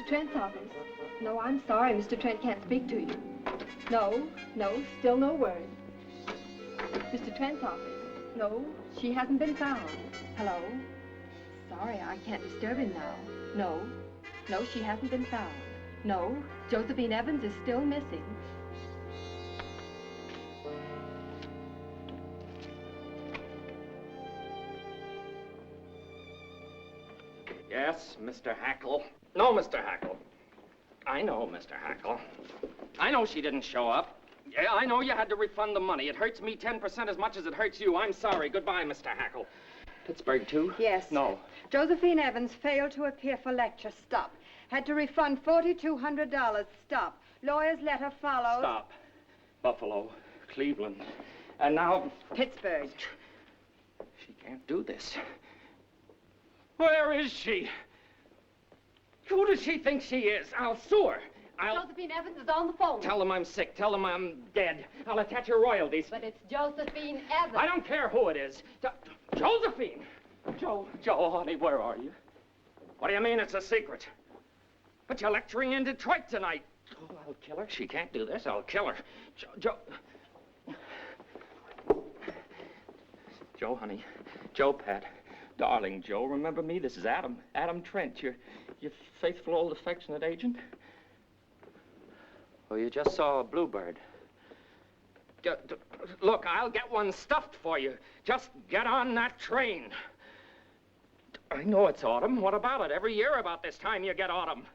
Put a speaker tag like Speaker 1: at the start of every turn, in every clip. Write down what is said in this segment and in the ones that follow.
Speaker 1: Trent's office. No, I'm sorry. Mr. Trent can't speak to you. No, still no word. Mr. Trent's office. No, she hasn't been found. Hello? Sorry, I can't disturb him now. No, she hasn't been found. No, Josephine Evans is still missing.
Speaker 2: Yes, Mr. Hackle. No, Mr. Hackle. I know, Mr. Hackle. I know she didn't show up. Yeah, I know you had to refund the money. It hurts me 10% as much as it hurts you. I'm sorry. Goodbye, Mr. Hackle. Pittsburgh, too?
Speaker 3: Yes.
Speaker 2: No.
Speaker 3: Josephine Evans failed to appear for lecture. Stop. Had to refund $4,200. Stop. Lawyer's letter follows.
Speaker 2: Stop. Buffalo, Cleveland, and now...
Speaker 3: Pittsburgh.
Speaker 2: She can't do this. Where is she? Who does she think she is? I'll sue her.
Speaker 1: Josephine Evans is on the phone.
Speaker 2: Tell them I'm sick. Tell them I'm dead. I'll attach her royalties.
Speaker 1: But it's Josephine Evans.
Speaker 2: I don't care who it is. Josephine! Joe, honey, where are you? What do you mean it's a secret? But you're lecturing in Detroit tonight. Oh, I'll kill her. She can't do this. I'll kill her. Joe, honey. Joe, Pat. Darling Joe, remember me? This is Adam. Adam Trent, your faithful old affectionate agent. Oh, you just saw a bluebird. Look, I'll get one stuffed for you. Just get on that train. I know it's autumn. What about it? Every year about this time you get autumn.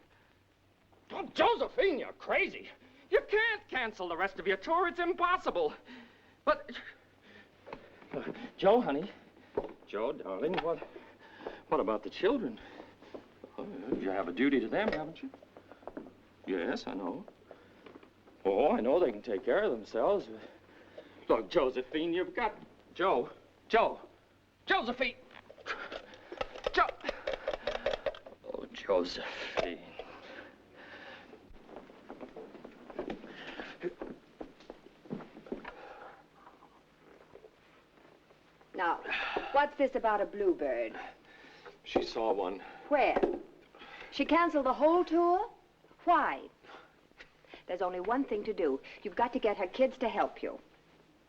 Speaker 2: Oh, Josephine, you're crazy. You can't cancel the rest of your tour. It's impossible. But... Joe, honey. Joe, darling, what about the children? Oh, you have a duty to them, haven't you? Yes, I know. Oh, I know they can take care of themselves. Look, Josephine, you've got... Josephine! Oh, Josephine.
Speaker 3: Now, what's this about a bluebird?
Speaker 2: She saw one.
Speaker 3: Where? She canceled the whole tour? Why? There's only one thing to do. You've got to get her kids to help you.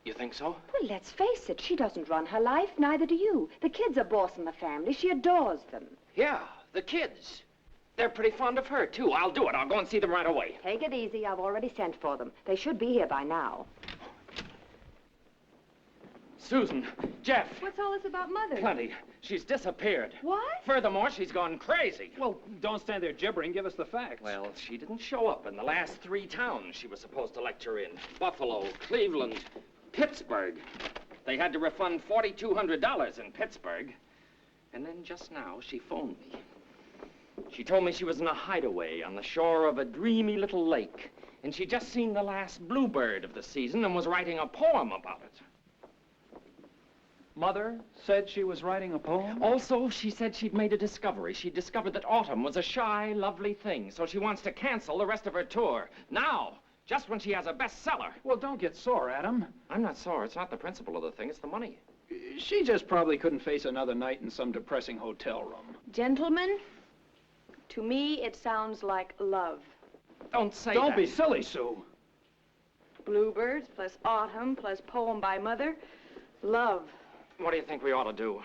Speaker 2: You think so?
Speaker 3: Well, let's face it. She doesn't run her life, neither do you. The kids are boss in the family. She adores them.
Speaker 2: Yeah, the kids. They're pretty fond of her, too. I'll do it. I'll go and see them right away.
Speaker 3: Take it easy. I've already sent for them. They should be here by now.
Speaker 2: Susan, Jeff.
Speaker 1: What's all this about Mother?
Speaker 2: Plenty. She's disappeared.
Speaker 1: What?
Speaker 2: Furthermore, she's gone crazy.
Speaker 4: Well, don't stand there gibbering. Give us the facts.
Speaker 2: Well, she didn't show up in the last 3 towns she was supposed to lecture in. Buffalo, Cleveland, Pittsburgh. They had to refund $4,200 in Pittsburgh. And then just now, she phoned me. She told me she was in a hideaway on the shore of a dreamy little lake. And she'd just seen the last bluebird of the season and was writing a poem about it.
Speaker 4: Mother said she was writing a poem?
Speaker 2: Also, she said she'd made a discovery. She discovered that autumn was a shy, lovely thing, so she wants to cancel the rest of her tour. Now, just when she has a bestseller.
Speaker 4: Well, don't get sore, Adam.
Speaker 2: I'm not sore. It's not the principle of the thing. It's the money.
Speaker 4: She just probably couldn't face another night in some depressing hotel room.
Speaker 3: Gentlemen, to me, it sounds like love.
Speaker 2: Don't say
Speaker 4: Don't
Speaker 2: that.
Speaker 4: be silly, Sue.
Speaker 3: Bluebirds plus autumn plus poem by Mother. Love.
Speaker 2: What do you think we ought to do?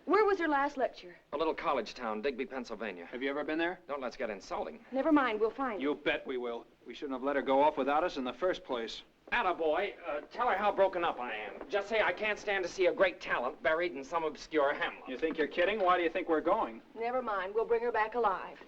Speaker 3: Where was her last lecture?
Speaker 2: A little college town, Digby, Pennsylvania.
Speaker 4: Have you ever been there?
Speaker 2: Don't let's get insulting.
Speaker 3: Never mind, we'll find
Speaker 4: You bet we will. We shouldn't have let her go off without us in the first place.
Speaker 2: Attaboy, tell her how broken up I am. Just say I can't stand to see a great talent buried in some obscure hamlet.
Speaker 4: You think you're kidding? Why do you think we're going?
Speaker 3: Never mind, we'll bring her back alive.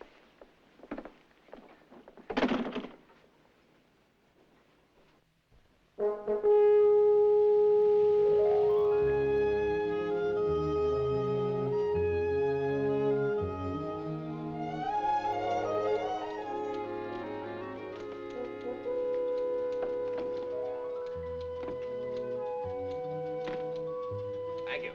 Speaker 2: Thank you.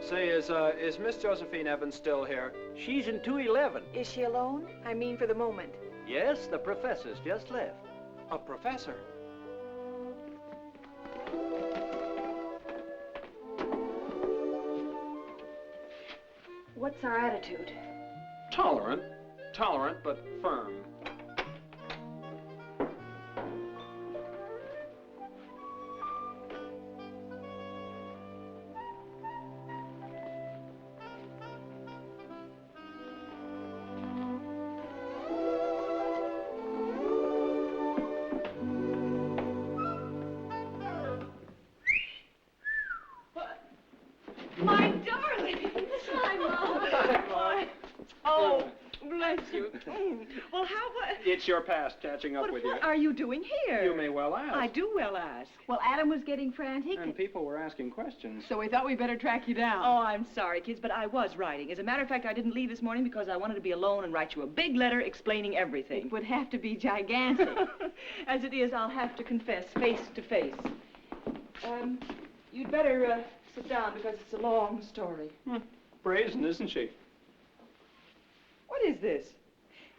Speaker 4: Say, is Miss Josephine Evans still here?
Speaker 5: She's in 211.
Speaker 3: Is she alone? I mean, for the moment.
Speaker 5: Yes, the professor's just left.
Speaker 4: A professor?
Speaker 3: What's our attitude?
Speaker 4: Tolerant. Tolerant, but firm.
Speaker 1: My darling! Hi, Mom. Oh, bless you. Well,
Speaker 4: It's your past catching up with you.
Speaker 1: What are you doing here?
Speaker 4: You may well ask.
Speaker 1: I do well ask. Well, Adam was getting frantic.
Speaker 4: And people were asking questions.
Speaker 1: So we thought we'd better track you down.
Speaker 6: Oh, I'm sorry, kids, but I was writing. As a matter of fact, I didn't leave this morning because I wanted to be alone and write you a big letter explaining everything.
Speaker 1: It would have to be gigantic.
Speaker 6: As it is, I'll have to confess face to face. You'd better sit down because it's a long story.
Speaker 4: Brazen, isn't she?
Speaker 6: What is this?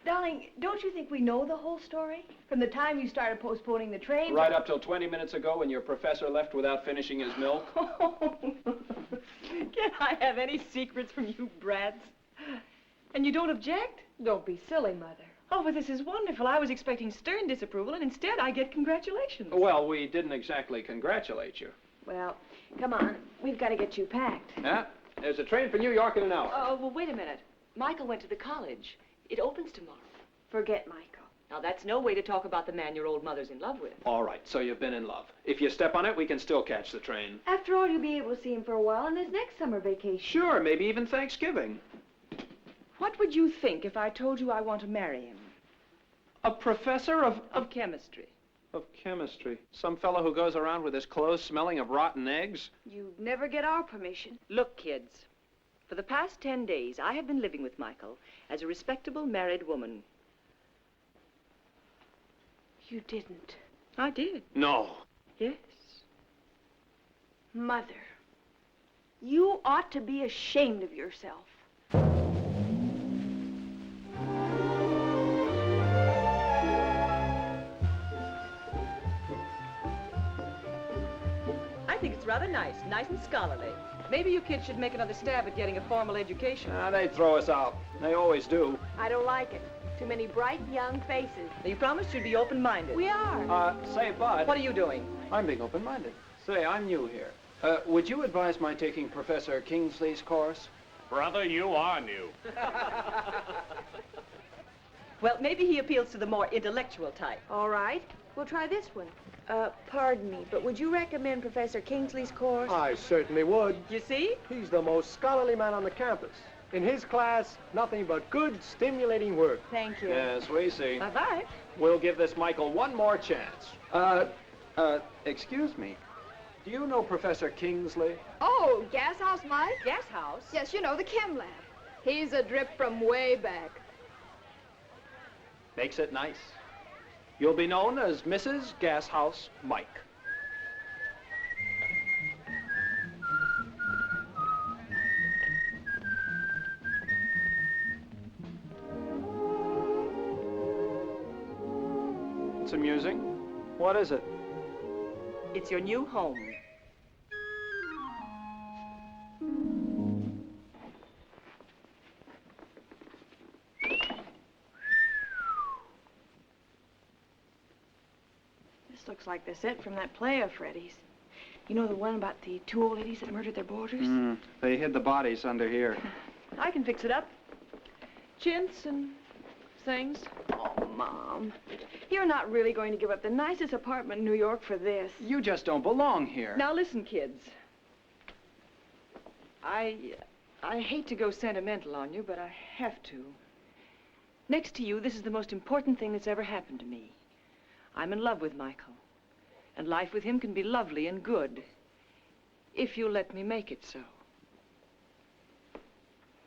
Speaker 6: Darling, don't you think we know the whole story? From the time you started postponing the train...
Speaker 4: Right up till 20 minutes ago when your professor left without finishing his milk.
Speaker 6: Can I have any secrets from you brats? And you don't object?
Speaker 3: Don't be silly, Mother.
Speaker 6: Oh, but this is wonderful. I was expecting stern disapproval, and instead I get congratulations.
Speaker 4: Well, we didn't exactly congratulate you.
Speaker 3: Well, come on. We've got to get you packed.
Speaker 4: Yeah? There's a train for New York in an hour.
Speaker 6: Oh, well, wait a minute. Michael went to the college. It opens tomorrow.
Speaker 3: Forget Michael.
Speaker 6: Now, that's no way to talk about the man your old mother's in love with.
Speaker 4: All right, so you've been in love. If you step on it, we can still catch the train.
Speaker 3: After all, you'll be able to see him for a while on his next summer vacation.
Speaker 4: Sure, maybe even Thanksgiving.
Speaker 6: What would you think if I told you I want to marry him?
Speaker 4: A professor of
Speaker 6: chemistry.
Speaker 4: Of chemistry. Some fellow who goes around with his clothes smelling of rotten eggs?
Speaker 3: You'd never get our permission.
Speaker 6: Look, kids. For the past 10 days, I have been living with Michael as a respectable married woman.
Speaker 3: You didn't.
Speaker 6: I did.
Speaker 4: No.
Speaker 6: Yes.
Speaker 3: Mother, you ought to be ashamed of yourself.
Speaker 6: I think it's rather nice and scholarly. Maybe you kids should make another stab at getting a formal education.
Speaker 4: They throw us out. They always do.
Speaker 3: I don't like it. Too many bright young faces.
Speaker 6: You promised you'd be open-minded.
Speaker 3: We are.
Speaker 4: Say, Bud.
Speaker 6: What are you doing?
Speaker 4: I'm being open-minded. Say, I'm new here. Would you advise my taking Professor Kingsley's course?
Speaker 7: Brother, you are new.
Speaker 6: Well, maybe he appeals to the more intellectual type.
Speaker 3: All right. We'll try this one. Pardon me, but would you recommend Professor Kingsley's course?
Speaker 7: I certainly would.
Speaker 6: You see?
Speaker 7: He's the most scholarly man on the campus. In his class, nothing but good, stimulating work.
Speaker 6: Thank you.
Speaker 4: Yes, we see.
Speaker 6: Bye-bye.
Speaker 4: We'll give this Michael one more chance. Excuse me. Do you know Professor Kingsley?
Speaker 1: Oh, Gas House Mike?
Speaker 6: Gas house?
Speaker 1: Yes, you know, the chem lab. He's a drip from way back.
Speaker 4: Makes it nice. You'll be known as Mrs. Gashouse Mike. It's amusing. What is it?
Speaker 6: It's your new home.
Speaker 8: This looks like the set from that play of Freddie's. You know the one about the two old ladies that murdered their boarders?
Speaker 4: They hid the bodies under here.
Speaker 8: I can fix it up. Chintz and things. Oh, Mom. You're not really going to give up the nicest apartment in New York for this.
Speaker 4: You just don't belong here.
Speaker 8: Now listen, kids. I hate to go sentimental on you, but I have to. Next to you, this is the most important thing that's ever happened to me. I'm in love with Michael. And life with him can be lovely and good. If you'll let me make it so.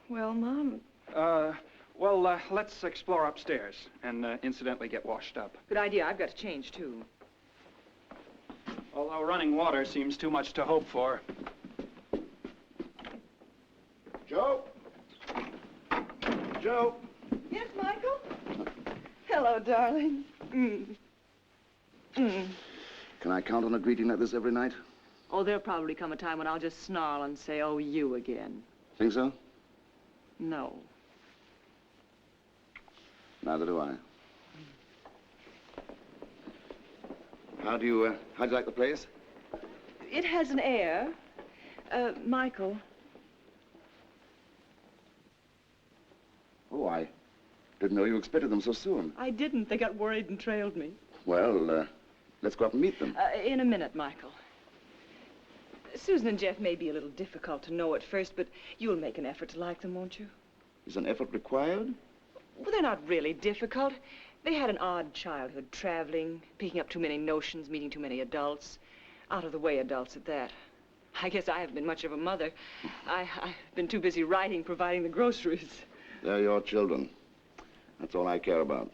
Speaker 8: Well, Mom.
Speaker 4: Well, let's explore upstairs and incidentally get washed up.
Speaker 8: Good idea. I've got to change, too.
Speaker 4: Although running water seems too much to hope for.
Speaker 7: Joe? Joe?
Speaker 8: Yes, Michael? Hello, darling.
Speaker 9: Can I count on a greeting like this every night?
Speaker 8: Oh, there'll probably come a time when I'll just snarl and say, oh, you again.
Speaker 9: Think so?
Speaker 8: No.
Speaker 9: Neither do I. How do you like the place?
Speaker 8: It has an air. Michael.
Speaker 9: Oh, I didn't know you expected them so soon.
Speaker 8: I didn't. They got worried and trailed me.
Speaker 9: Well, let's go up and meet them.
Speaker 8: In a minute, Michael. Susan and Jeff may be a little difficult to know at first, but you'll make an effort to like them, won't you?
Speaker 9: Is an effort required?
Speaker 8: Well, they're not really difficult. They had an odd childhood, traveling, picking up too many notions, meeting too many adults. Out-of-the-way adults at that. I guess I haven't been much of a mother. I've been too busy writing, providing the groceries.
Speaker 9: They're your children. That's all I care about.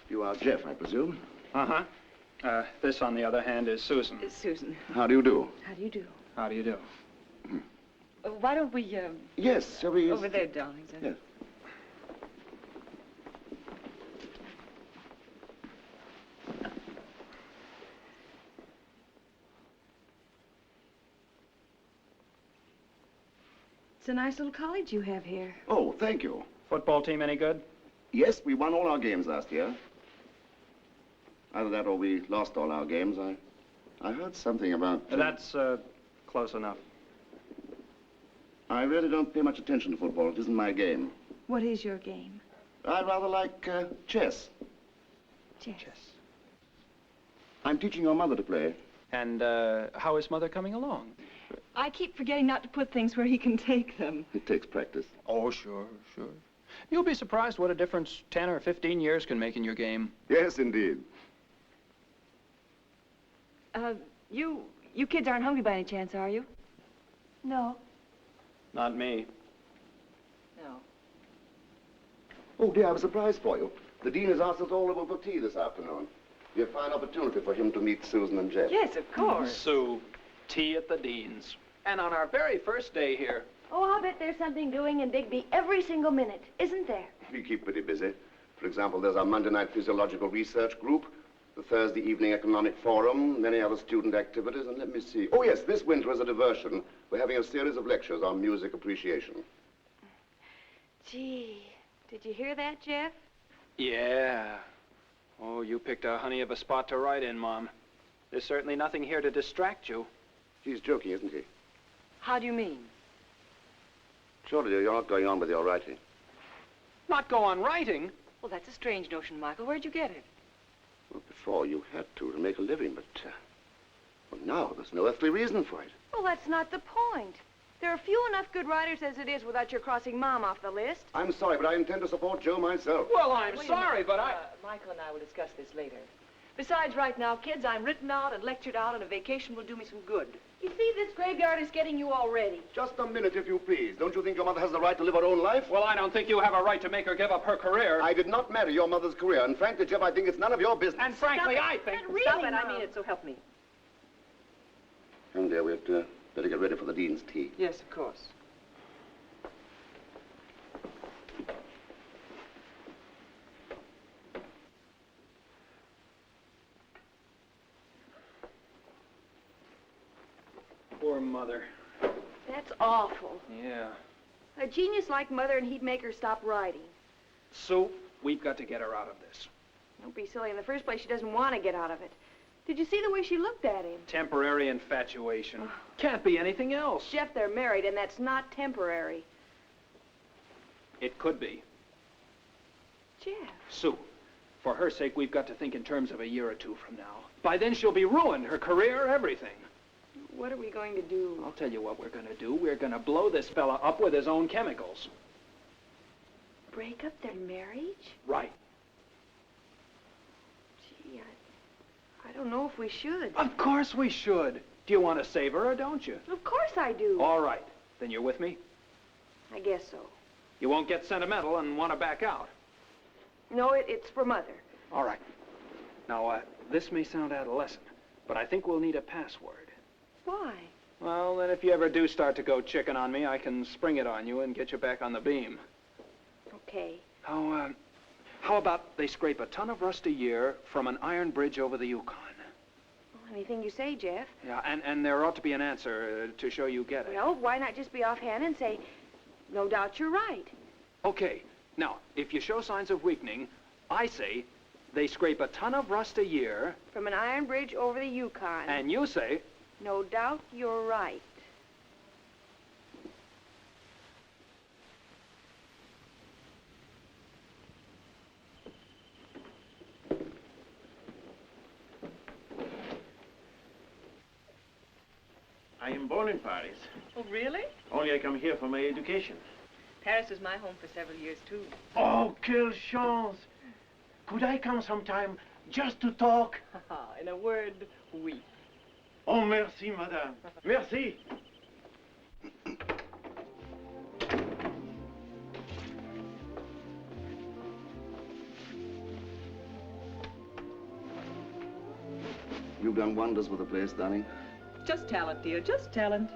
Speaker 9: You are Jeff, I presume?
Speaker 4: Uh-huh. This, on the other hand, is Susan.
Speaker 8: Susan.
Speaker 9: How do you do?
Speaker 8: How do you do?
Speaker 4: How do you do?
Speaker 8: Why don't we,
Speaker 9: Yes, shall we...
Speaker 8: over there, darlings.
Speaker 9: Yes.
Speaker 8: It's a nice little college you have here.
Speaker 9: Oh, thank you.
Speaker 4: Football team any good?
Speaker 9: Yes, we won all our games last year. Either that or we lost all our games. I heard something about...
Speaker 4: That's, close enough.
Speaker 9: I really don't pay much attention to football. It isn't my game.
Speaker 8: What is your game?
Speaker 9: I rather like chess.
Speaker 8: Chess.
Speaker 9: I'm teaching your mother to play.
Speaker 4: And, how is Mother coming along?
Speaker 8: I keep forgetting not to put things where he can take them.
Speaker 9: It takes practice.
Speaker 4: Oh, sure. You'll be surprised what a difference 10 or 15 years can make in your game.
Speaker 9: Yes, indeed.
Speaker 8: You kids aren't hungry by any chance, are you?
Speaker 6: No.
Speaker 4: Not me.
Speaker 8: No.
Speaker 9: Oh, dear, I have a surprise for you. The dean has asked us all over for tea this afternoon. Be a fine opportunity for him to meet Susan and Jeff.
Speaker 8: Yes, of course.
Speaker 4: Sue, tea at the dean's. And on our very first day here.
Speaker 10: Oh, I'll bet there's something doing in Digby every single minute, isn't there?
Speaker 9: We keep pretty busy. For example, there's our Monday night physiological research group, the Thursday evening economic forum, many other student activities, and let me see. Oh, yes, this winter as a diversion, we're having a series of lectures on music appreciation.
Speaker 10: Gee, did you hear that, Jeff?
Speaker 4: Yeah. Oh, you picked a honey of a spot to write in, Mom. There's certainly nothing here to distract you.
Speaker 9: He's joking, isn't he?
Speaker 8: How do you mean?
Speaker 9: Surely you're not going on with your writing.
Speaker 4: Not go on writing?
Speaker 8: Well, that's a strange notion, Michael. Where'd you get it?
Speaker 9: Well, before you had to make a living, but well, now there's no earthly reason for it.
Speaker 10: Well, that's not the point. There are few enough good writers as it is without your crossing Mom off the list.
Speaker 9: I'm sorry, but I intend to support Joe myself.
Speaker 4: Well, I'm
Speaker 8: Wait a
Speaker 4: sorry,
Speaker 8: minute.
Speaker 4: but I...
Speaker 8: Michael and I will discuss this later. Besides, right now, kids, I'm written out and lectured out, and a vacation will do me some good.
Speaker 10: You see, this graveyard is getting you all ready.
Speaker 9: Just a minute, if you please. Don't you think your mother has the right to live her own life?
Speaker 4: Well, I don't think you have a right to make her give up her career.
Speaker 9: I did not marry your mother's career, and frankly, Jeff, I think it's none of your business.
Speaker 4: And frankly, I think...
Speaker 10: Really,
Speaker 8: Stop it,
Speaker 10: Mom.
Speaker 8: I mean it, so help me.
Speaker 9: Come, dear, we'd better get ready for the dean's tea.
Speaker 8: Yes, of course.
Speaker 4: Poor Mother.
Speaker 10: That's awful.
Speaker 4: Yeah.
Speaker 10: A genius like Mother, and he'd make her stop writing.
Speaker 4: Sue, we've got to get her out of this.
Speaker 10: Don't be silly. In the first place, she doesn't want to get out of it. Did you see the way she looked at him?
Speaker 4: Temporary infatuation. Can't be anything else.
Speaker 10: Jeff, they're married, and that's not temporary.
Speaker 4: It could be.
Speaker 10: Jeff.
Speaker 4: Sue, for her sake, we've got to think in terms of a year or two from now. By then, she'll be ruined, her career, everything.
Speaker 10: What are we going to do?
Speaker 4: I'll tell you what we're going to do. We're going to blow this fella up with his own chemicals.
Speaker 10: Break up their marriage?
Speaker 4: Right.
Speaker 10: Gee, I don't know if we should.
Speaker 4: Of course we should. Do you want to save her or don't you?
Speaker 10: Of course I do.
Speaker 4: All right. Then you're with me?
Speaker 10: I guess so.
Speaker 4: You won't get sentimental and want to back out.
Speaker 10: No, it's for Mother.
Speaker 4: All right. Now, this may sound adolescent, but I think we'll need a password.
Speaker 10: Why?
Speaker 4: Well, then if you ever do start to go chicken on me, I can spring it on you and get you back on the beam.
Speaker 10: Okay.
Speaker 4: How about they scrape a ton of rust a year from an iron bridge over the Yukon?
Speaker 10: Well, anything you say, Jeff.
Speaker 4: Yeah, and there ought to be an answer to show you get it.
Speaker 10: Well, why not just be offhand and say, no doubt you're right.
Speaker 4: Okay. Now, if you show signs of weakening, I say they scrape a ton of rust a year.
Speaker 10: From an iron bridge over the Yukon.
Speaker 4: And you say...
Speaker 10: No doubt you're right.
Speaker 5: I am born in Paris.
Speaker 8: Oh, really?
Speaker 5: Only I come here for my education.
Speaker 8: Paris was my home for several years, too.
Speaker 5: Oh, quelle chance! Could I come sometime just to talk?
Speaker 8: In a word, oui.
Speaker 5: Oh, merci, madame. Merci.
Speaker 9: You've done wonders with the place, darling.
Speaker 8: Just talent, dear, just talent.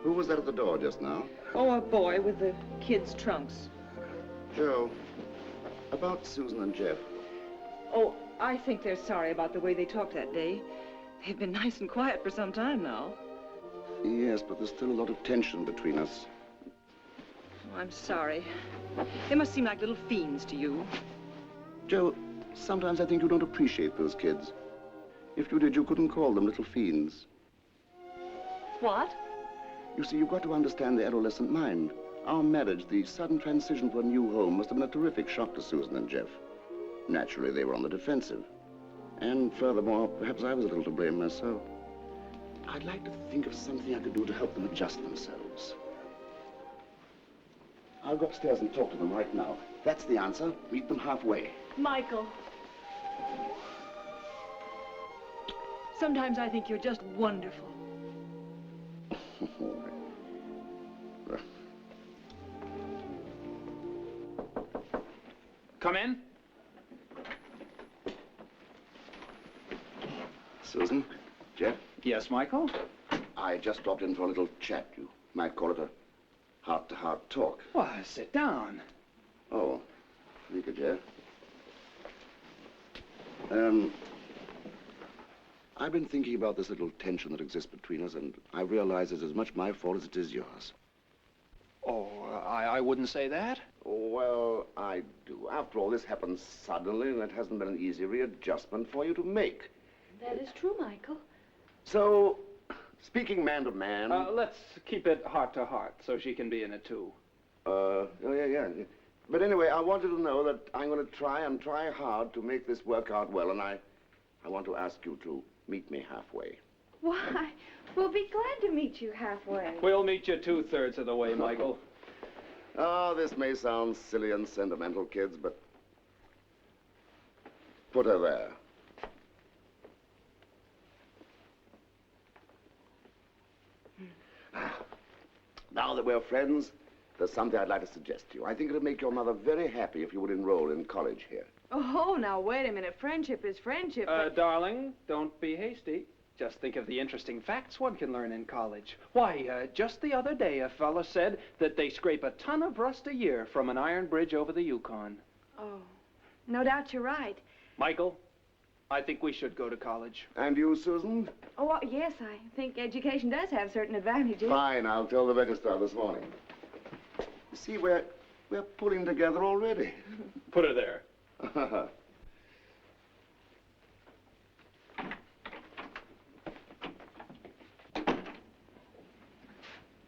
Speaker 9: Who was that at the door just now?
Speaker 8: Oh, a boy with the kids' trunks.
Speaker 9: Joe, about Susan and Jeff.
Speaker 8: Oh, I think they're sorry about the way they talked that day. They've been nice and quiet for some time now.
Speaker 9: Yes, but there's still a lot of tension between us.
Speaker 8: Oh, I'm sorry. They must seem like little fiends to you.
Speaker 9: Joe, sometimes I think you don't appreciate those kids. If you did, you couldn't call them little fiends.
Speaker 8: What?
Speaker 9: You see, you've got to understand the adolescent mind. Our marriage, the sudden transition to a new home, must have been a terrific shock to Susan and Jeff. Naturally, they were on the defensive. And furthermore, perhaps I was a little to blame myself. I'd like to think of something I could do to help them adjust themselves. I'll go upstairs and talk to them right now. That's the answer. Meet them halfway.
Speaker 8: Michael. Sometimes I think you're just wonderful.
Speaker 4: Come in.
Speaker 9: Susan, Jeff?
Speaker 4: Yes, Michael?
Speaker 9: I just dropped in for a little chat. You might call it a heart-to-heart talk.
Speaker 4: Why, sit down.
Speaker 9: Oh, thank you, Jeff. I've been thinking about this little tension that exists between us, and I realize it's as much my fault as it is yours.
Speaker 4: Oh, I wouldn't say that.
Speaker 9: Well, I do. After all, this happened suddenly, and it hasn't been an easy readjustment for you to make.
Speaker 10: That is true, Michael.
Speaker 9: So, speaking man to man...
Speaker 4: Let's keep it heart to heart so she can be in it, too.
Speaker 9: Oh, yeah. But anyway, I want you to know that I'm going to try hard to make this work out well, and I want to ask you to meet me halfway.
Speaker 10: Why, we'll be glad to meet you halfway.
Speaker 4: We'll meet you 2/3 of the way, Michael.
Speaker 9: Oh, this may sound silly and sentimental, kids, but put her there. Now that we're friends, there's something I'd like to suggest to you. I think it would make your mother very happy if you would enroll in college here.
Speaker 10: Oh, now wait a minute. Friendship is friendship. but-
Speaker 4: Darling, don't be hasty. Just think of the interesting facts one can learn in college. Why, just the other day, a fella said that they scrape a ton of rust a year from an iron bridge over the Yukon.
Speaker 10: Oh, no doubt you're right.
Speaker 4: Michael, I think we should go to college.
Speaker 9: And you, Susan?
Speaker 10: Oh, yes, I think education does have certain advantages.
Speaker 9: Fine, I'll tell the registrar this morning. You see, we're pulling together already.
Speaker 4: Put her there.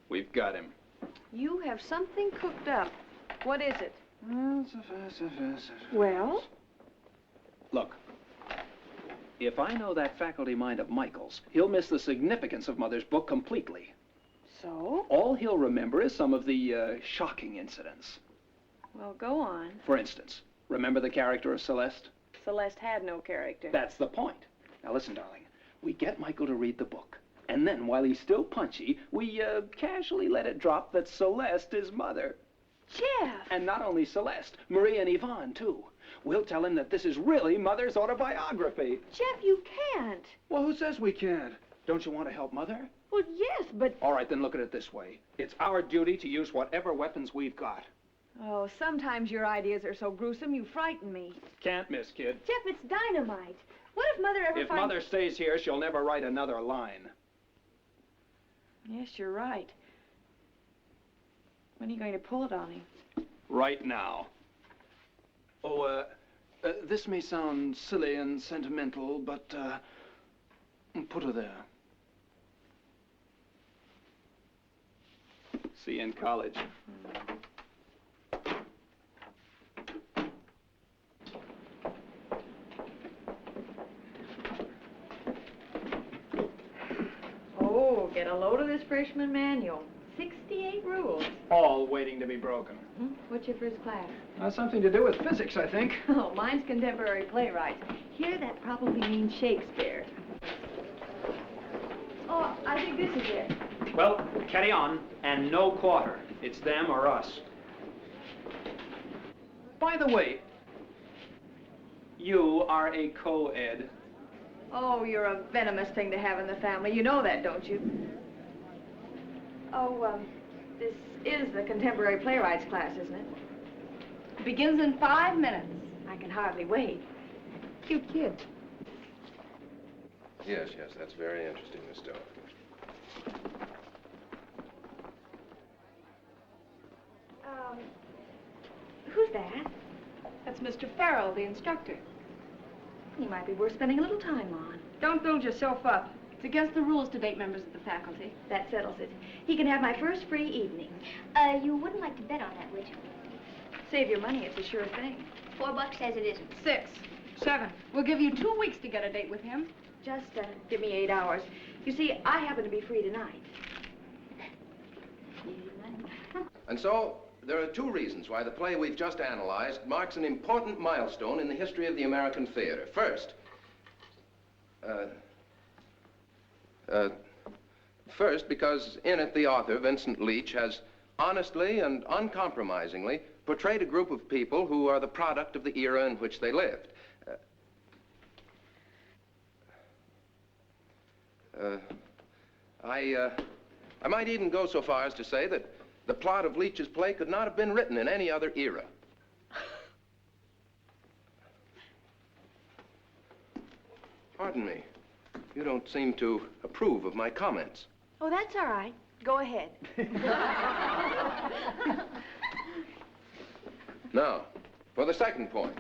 Speaker 4: We've got him.
Speaker 10: You have something cooked up. What is it? Well?
Speaker 4: Look, if I know that faculty mind of Michael's, he'll miss the significance of Mother's book completely.
Speaker 10: So?
Speaker 4: All he'll remember is some of the shocking incidents.
Speaker 10: Well, go on.
Speaker 4: For instance, remember the character of Celeste?
Speaker 10: Celeste had no character.
Speaker 4: That's the point. Now listen, darling. We get Michael to read the book. And then, while he's still punchy, we casually let it drop that Celeste is Mother.
Speaker 10: Jeff!
Speaker 4: And not only Celeste, Marie and Yvonne, too. We'll tell him that this is really Mother's autobiography.
Speaker 10: Jeff, you can't.
Speaker 4: Well, who says we can't? Don't you want to help Mother?
Speaker 10: Well, yes, but...
Speaker 4: All right, then look at it this way. It's our duty to use whatever weapons we've got.
Speaker 10: Oh, sometimes your ideas are so gruesome, you frighten me.
Speaker 4: Can't miss, kid.
Speaker 10: Jeff, it's dynamite. What if Mother ever
Speaker 4: If
Speaker 10: finds...
Speaker 4: Mother stays here, she'll never write another line.
Speaker 10: Yes, you're right. When are you going to pull it on him?
Speaker 4: Right now. Oh, this may sound silly and sentimental, but, put her there. See you in college.
Speaker 10: Oh, get a load of this freshman manual. 68 rules.
Speaker 4: All waiting to be broken.
Speaker 10: What's your first class?
Speaker 4: Something to do with physics, I think.
Speaker 10: Oh, mine's contemporary playwrights. Here, that probably means Shakespeare. Oh, I think this is it.
Speaker 4: Well, carry on, and no quarter. It's them or us. By the way, you are a co-ed.
Speaker 10: Oh, you're a venomous thing to have in the family. You know that, don't you? Oh, this is the contemporary playwrights class, isn't it? It begins in 5 minutes. I can hardly wait. Cute kid.
Speaker 11: Yes, that's very interesting, Miss Stowe.
Speaker 10: Who's that? That's Mr. Farrell, the instructor. He might be worth spending a little time on.
Speaker 1: Don't build yourself up. It's against the rules to date members of the faculty.
Speaker 10: That settles it. He can have my first free evening.
Speaker 12: You wouldn't like to bet on that, would you?
Speaker 10: Save your money, it's a sure thing.
Speaker 12: $4 says it isn't.
Speaker 1: 6, 7. We'll give you 2 weeks to get a date with him.
Speaker 10: Just give me 8 hours. You see, I happen to be free tonight.
Speaker 11: And so, there are 2 reasons why the play we've just analyzed marks an important milestone in the history of the American theater. First, because in it the author, Vincent Leach, has honestly and uncompromisingly portrayed a group of people who are the product of the era in which they lived. I might even go so far as to say that the plot of Leach's play could not have been written in any other era. Pardon me. You don't seem to approve of my comments.
Speaker 10: Oh, that's all right. Go ahead.
Speaker 11: Now, for the second point.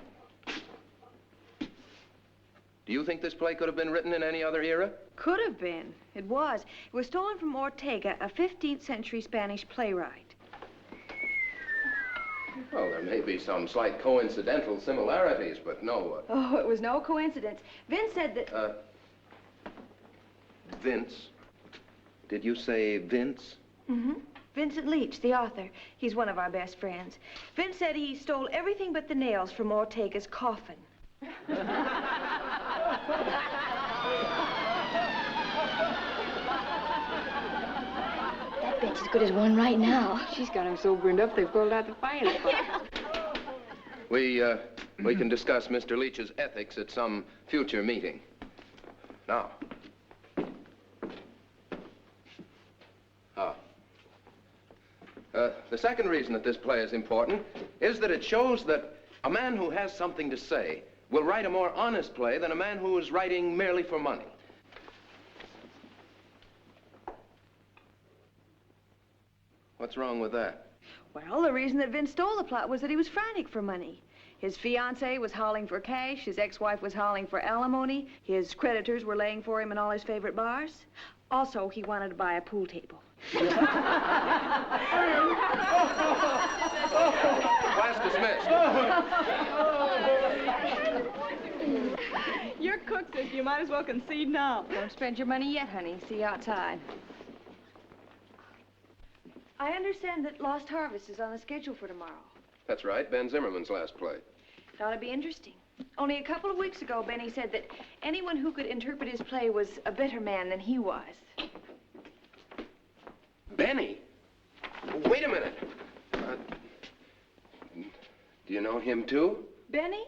Speaker 11: Do you think this play could have been written in any other era?
Speaker 10: Could have been. It was. It was stolen from Ortega, a 15th century Spanish playwright.
Speaker 11: Well, there may be some slight coincidental similarities, but no...
Speaker 3: Oh, it was no coincidence. Vince said that...
Speaker 11: Vince? Did you say Vince?
Speaker 3: Mm-hmm. Vincent Leach, the author. He's one of our best friends. Vince said he stole everything but the nails from Ortega's coffin.
Speaker 12: That bet's as good as one right now.
Speaker 10: She's got him so burned up they pulled out the fire department.
Speaker 11: We can discuss Mr. Leach's ethics at some future meeting. Now. The second reason that this play is important is that it shows that a man who has something to say will write a more honest play than a man who is writing merely for money. What's wrong with that?
Speaker 3: Well, the reason that Vince stole the plot was that he was frantic for money. His fiancée was howling for cash, his ex-wife was howling for alimony, his creditors were laying for him in all his favorite bars. Also, he wanted to buy a pool table.
Speaker 11: Class dismissed.
Speaker 6: You're cooked, sis. You might as well concede now.
Speaker 3: Don't spend your money yet, honey. See you outside. I understand that Lost Harvest is on the schedule for tomorrow.
Speaker 11: That's right, Ben Zimmerman's last play.
Speaker 3: It ought to be interesting. Only a couple of weeks ago, Benny said that anyone who could interpret his play was a better man than he was.
Speaker 11: Benny? Wait a minute. Do you know him, too?
Speaker 3: Benny?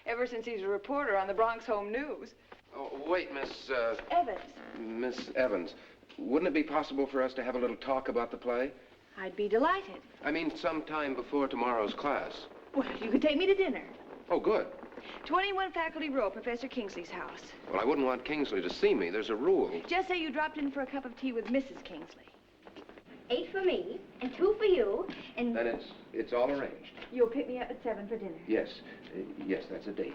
Speaker 3: Ever since he's a reporter on the Bronx Home News.
Speaker 11: Oh, wait, Miss,
Speaker 3: Evans.
Speaker 11: Miss Evans. Wouldn't it be possible for us to have a little talk about the play?
Speaker 3: I'd be delighted.
Speaker 11: I mean, sometime before tomorrow's class.
Speaker 3: Well, you could take me to dinner.
Speaker 11: Oh, good.
Speaker 3: 21 Faculty Row, Professor Kingsley's house.
Speaker 11: Well, I wouldn't want Kingsley to see me. There's a rule.
Speaker 3: Just say you dropped in for a cup of tea with Mrs. Kingsley.
Speaker 12: 8 for me, and 2 for you, and...
Speaker 11: Then it's all arranged.
Speaker 3: You'll pick me up at 7 for dinner.
Speaker 11: Yes. Yes, that's a date.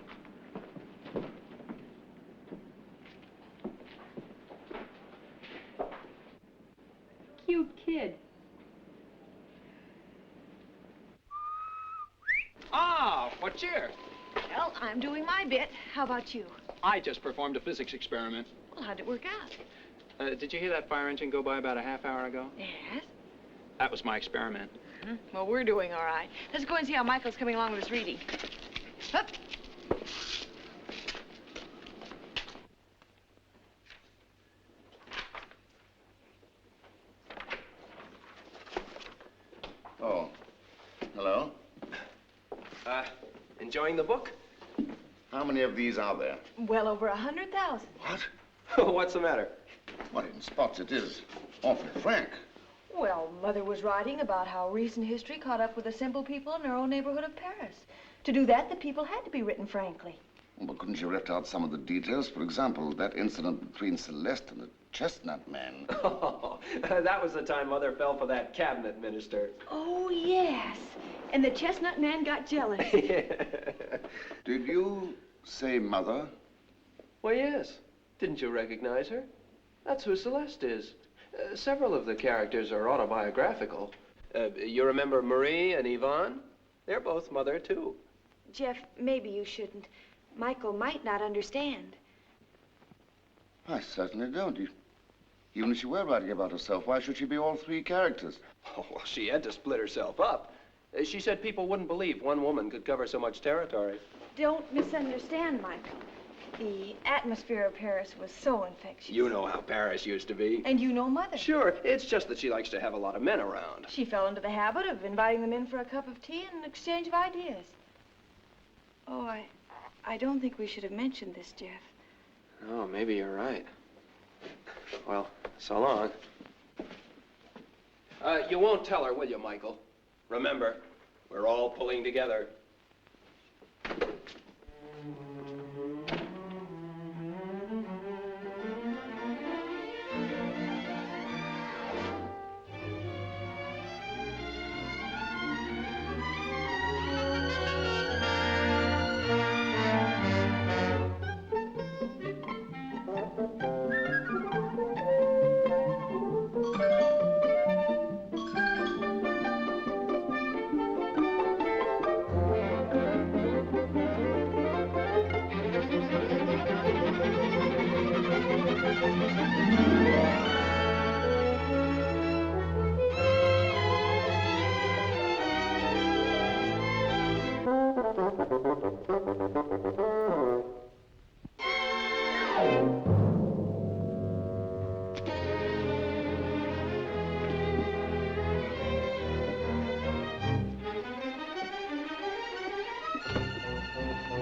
Speaker 10: Cute kid.
Speaker 13: Ah, what cheer?
Speaker 3: Well, I'm doing my bit. How about you?
Speaker 13: I just performed a physics experiment.
Speaker 3: Well, how'd it work out?
Speaker 13: Did you hear that fire engine go by about a half hour ago?
Speaker 3: Yes.
Speaker 13: That was my experiment.
Speaker 3: Mm-hmm. Well, we're doing all right. Let's go and see how Michael's coming along with his reading. Hup.
Speaker 9: Oh. Hello?
Speaker 14: Enjoying the book?
Speaker 9: How many of these are there?
Speaker 3: Well over 100,000.
Speaker 9: What?
Speaker 14: What's the matter?
Speaker 9: Well, in spots it is awfully frank.
Speaker 3: Well, Mother was writing about how recent history caught up with the simple people in her own neighborhood of Paris. To do that, the people had to be written frankly.
Speaker 9: Well, couldn't you have left out some of the details? For example, that incident between Celeste and the chestnut man.
Speaker 14: Oh, that was the time Mother fell for that cabinet minister.
Speaker 3: Oh, yes. And the chestnut man got jealous.
Speaker 9: Did you say Mother?
Speaker 14: Well, yes. Didn't you recognize her? That's who Celeste is. Several of the characters are autobiographical. You remember Marie and Yvonne? They're both Mother, too.
Speaker 3: Jeff, maybe you shouldn't. Michael might not understand.
Speaker 9: I certainly don't. Even if she were writing about herself, why should she be all 3 characters?
Speaker 14: Oh, well, she had to split herself up. She said people wouldn't believe one woman could cover so much territory.
Speaker 3: Don't misunderstand, Michael. The atmosphere of Paris was so infectious.
Speaker 14: You know how Paris used to be.
Speaker 3: And you know Mother.
Speaker 14: Sure, it's just that she likes to have a lot of men around.
Speaker 3: She fell into the habit of inviting them in for a cup of tea and an exchange of ideas. Oh, I don't think we should have mentioned this, Jeff.
Speaker 14: Oh, maybe you're right. Well, so long. You won't tell her, will you, Michael? Remember, we're all pulling together.
Speaker 5: Vous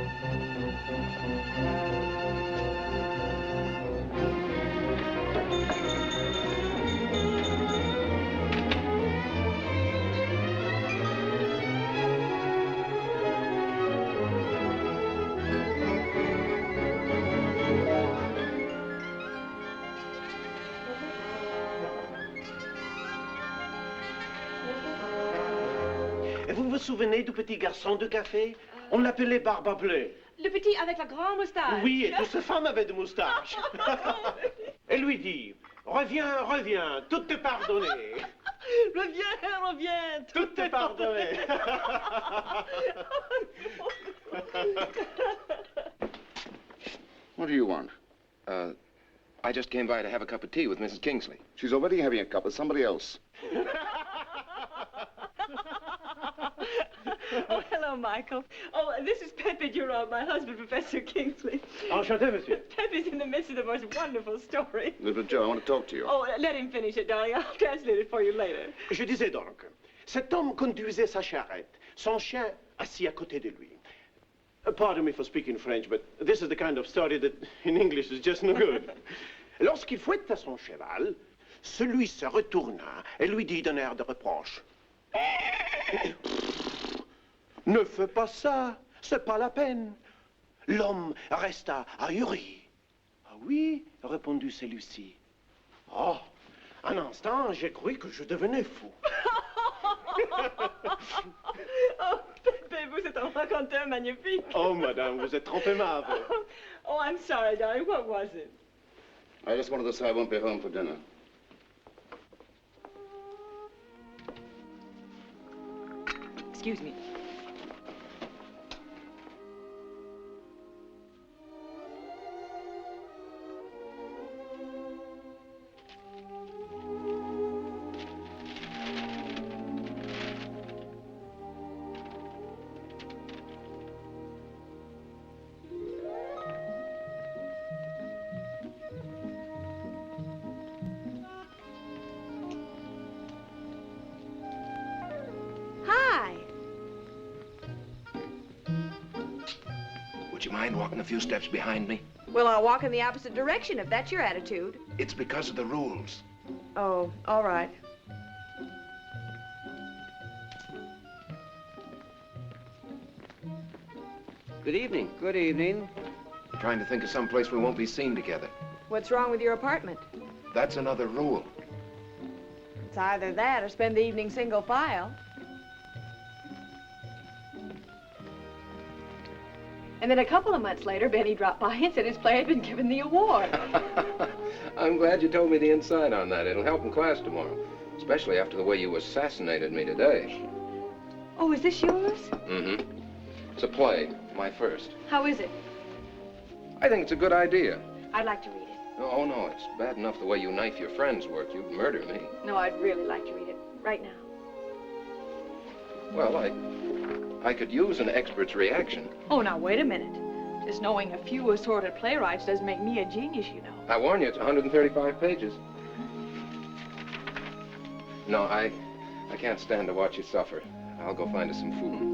Speaker 5: vous souvenez du petit garçon de café? On l'appelait Barbe Bleue.
Speaker 8: Le petit avec la grande moustache.
Speaker 5: Oui, et toutes ces femmes avaient de moustaches. Elle lui dit, reviens, reviens, tout est pardonné.
Speaker 8: Reviens, reviens.
Speaker 5: Tout est pardonné.
Speaker 9: What do you want?
Speaker 11: I just came by to have a cup of tea with Mrs. Kingsley.
Speaker 9: She's already having a cup with somebody else.
Speaker 8: Oh, hello, Michael. Oh, this is Pepe Durand, my husband, Professor Kingsley.
Speaker 5: Enchanté, monsieur.
Speaker 8: Pepe's in the midst of the most wonderful story.
Speaker 9: Little Joe, I want to talk to you.
Speaker 8: Oh, let him finish it, darling. I'll translate it for you later.
Speaker 5: Je disais donc, cet homme conduisait sa charrette, son chien assis à côté de lui. Pardon me for speaking French, but this is the kind of story that in English is just no good. Lorsqu'il fouetta son cheval, celui se retourna et lui dit d'un air de reproche. Ne fais pas ça, c'est pas la peine. L'homme resta ahuri. Ah oui, répondit celui-ci. Oh, un instant, j'ai cru que je devenais fou.
Speaker 8: Oh, Pepe, vous êtes un raconteur magnifique.
Speaker 5: Oh, madame, vous êtes trop aimable.
Speaker 8: Oh, I'm sorry, darling. What was it?
Speaker 9: I just wanted to say I won't be home for dinner.
Speaker 8: Excuse me.
Speaker 11: Would you mind walking a few steps behind me?
Speaker 3: Well, I'll walk in the opposite direction if that's your attitude.
Speaker 11: It's because of the rules.
Speaker 3: Oh, all right.
Speaker 14: Good evening. Good evening.
Speaker 11: I'm trying to think of some place we won't be seen together.
Speaker 3: What's wrong with your apartment?
Speaker 11: That's another rule.
Speaker 3: It's either that or spend the evening single file.
Speaker 1: And then a couple of months later, Benny dropped by and said his play had been given the award.
Speaker 11: I'm glad you told me the inside on that. It'll help in class tomorrow, especially after the way you assassinated me today.
Speaker 1: Oh, is this yours?
Speaker 11: Mm-hmm. It's a play, my first.
Speaker 1: How is it?
Speaker 11: I think it's a good idea.
Speaker 1: I'd like to read it.
Speaker 11: Oh, no, it's bad enough the way you knife your friend's work. You'd murder me.
Speaker 1: No, I'd really like to read it. Right now.
Speaker 11: Well, I could use an expert's reaction.
Speaker 1: Oh, now, wait a minute. Just knowing a few assorted playwrights doesn't make me a genius, you know.
Speaker 11: I warn you, it's 135 pages. No, I can't stand to watch you suffer. I'll go find us some food.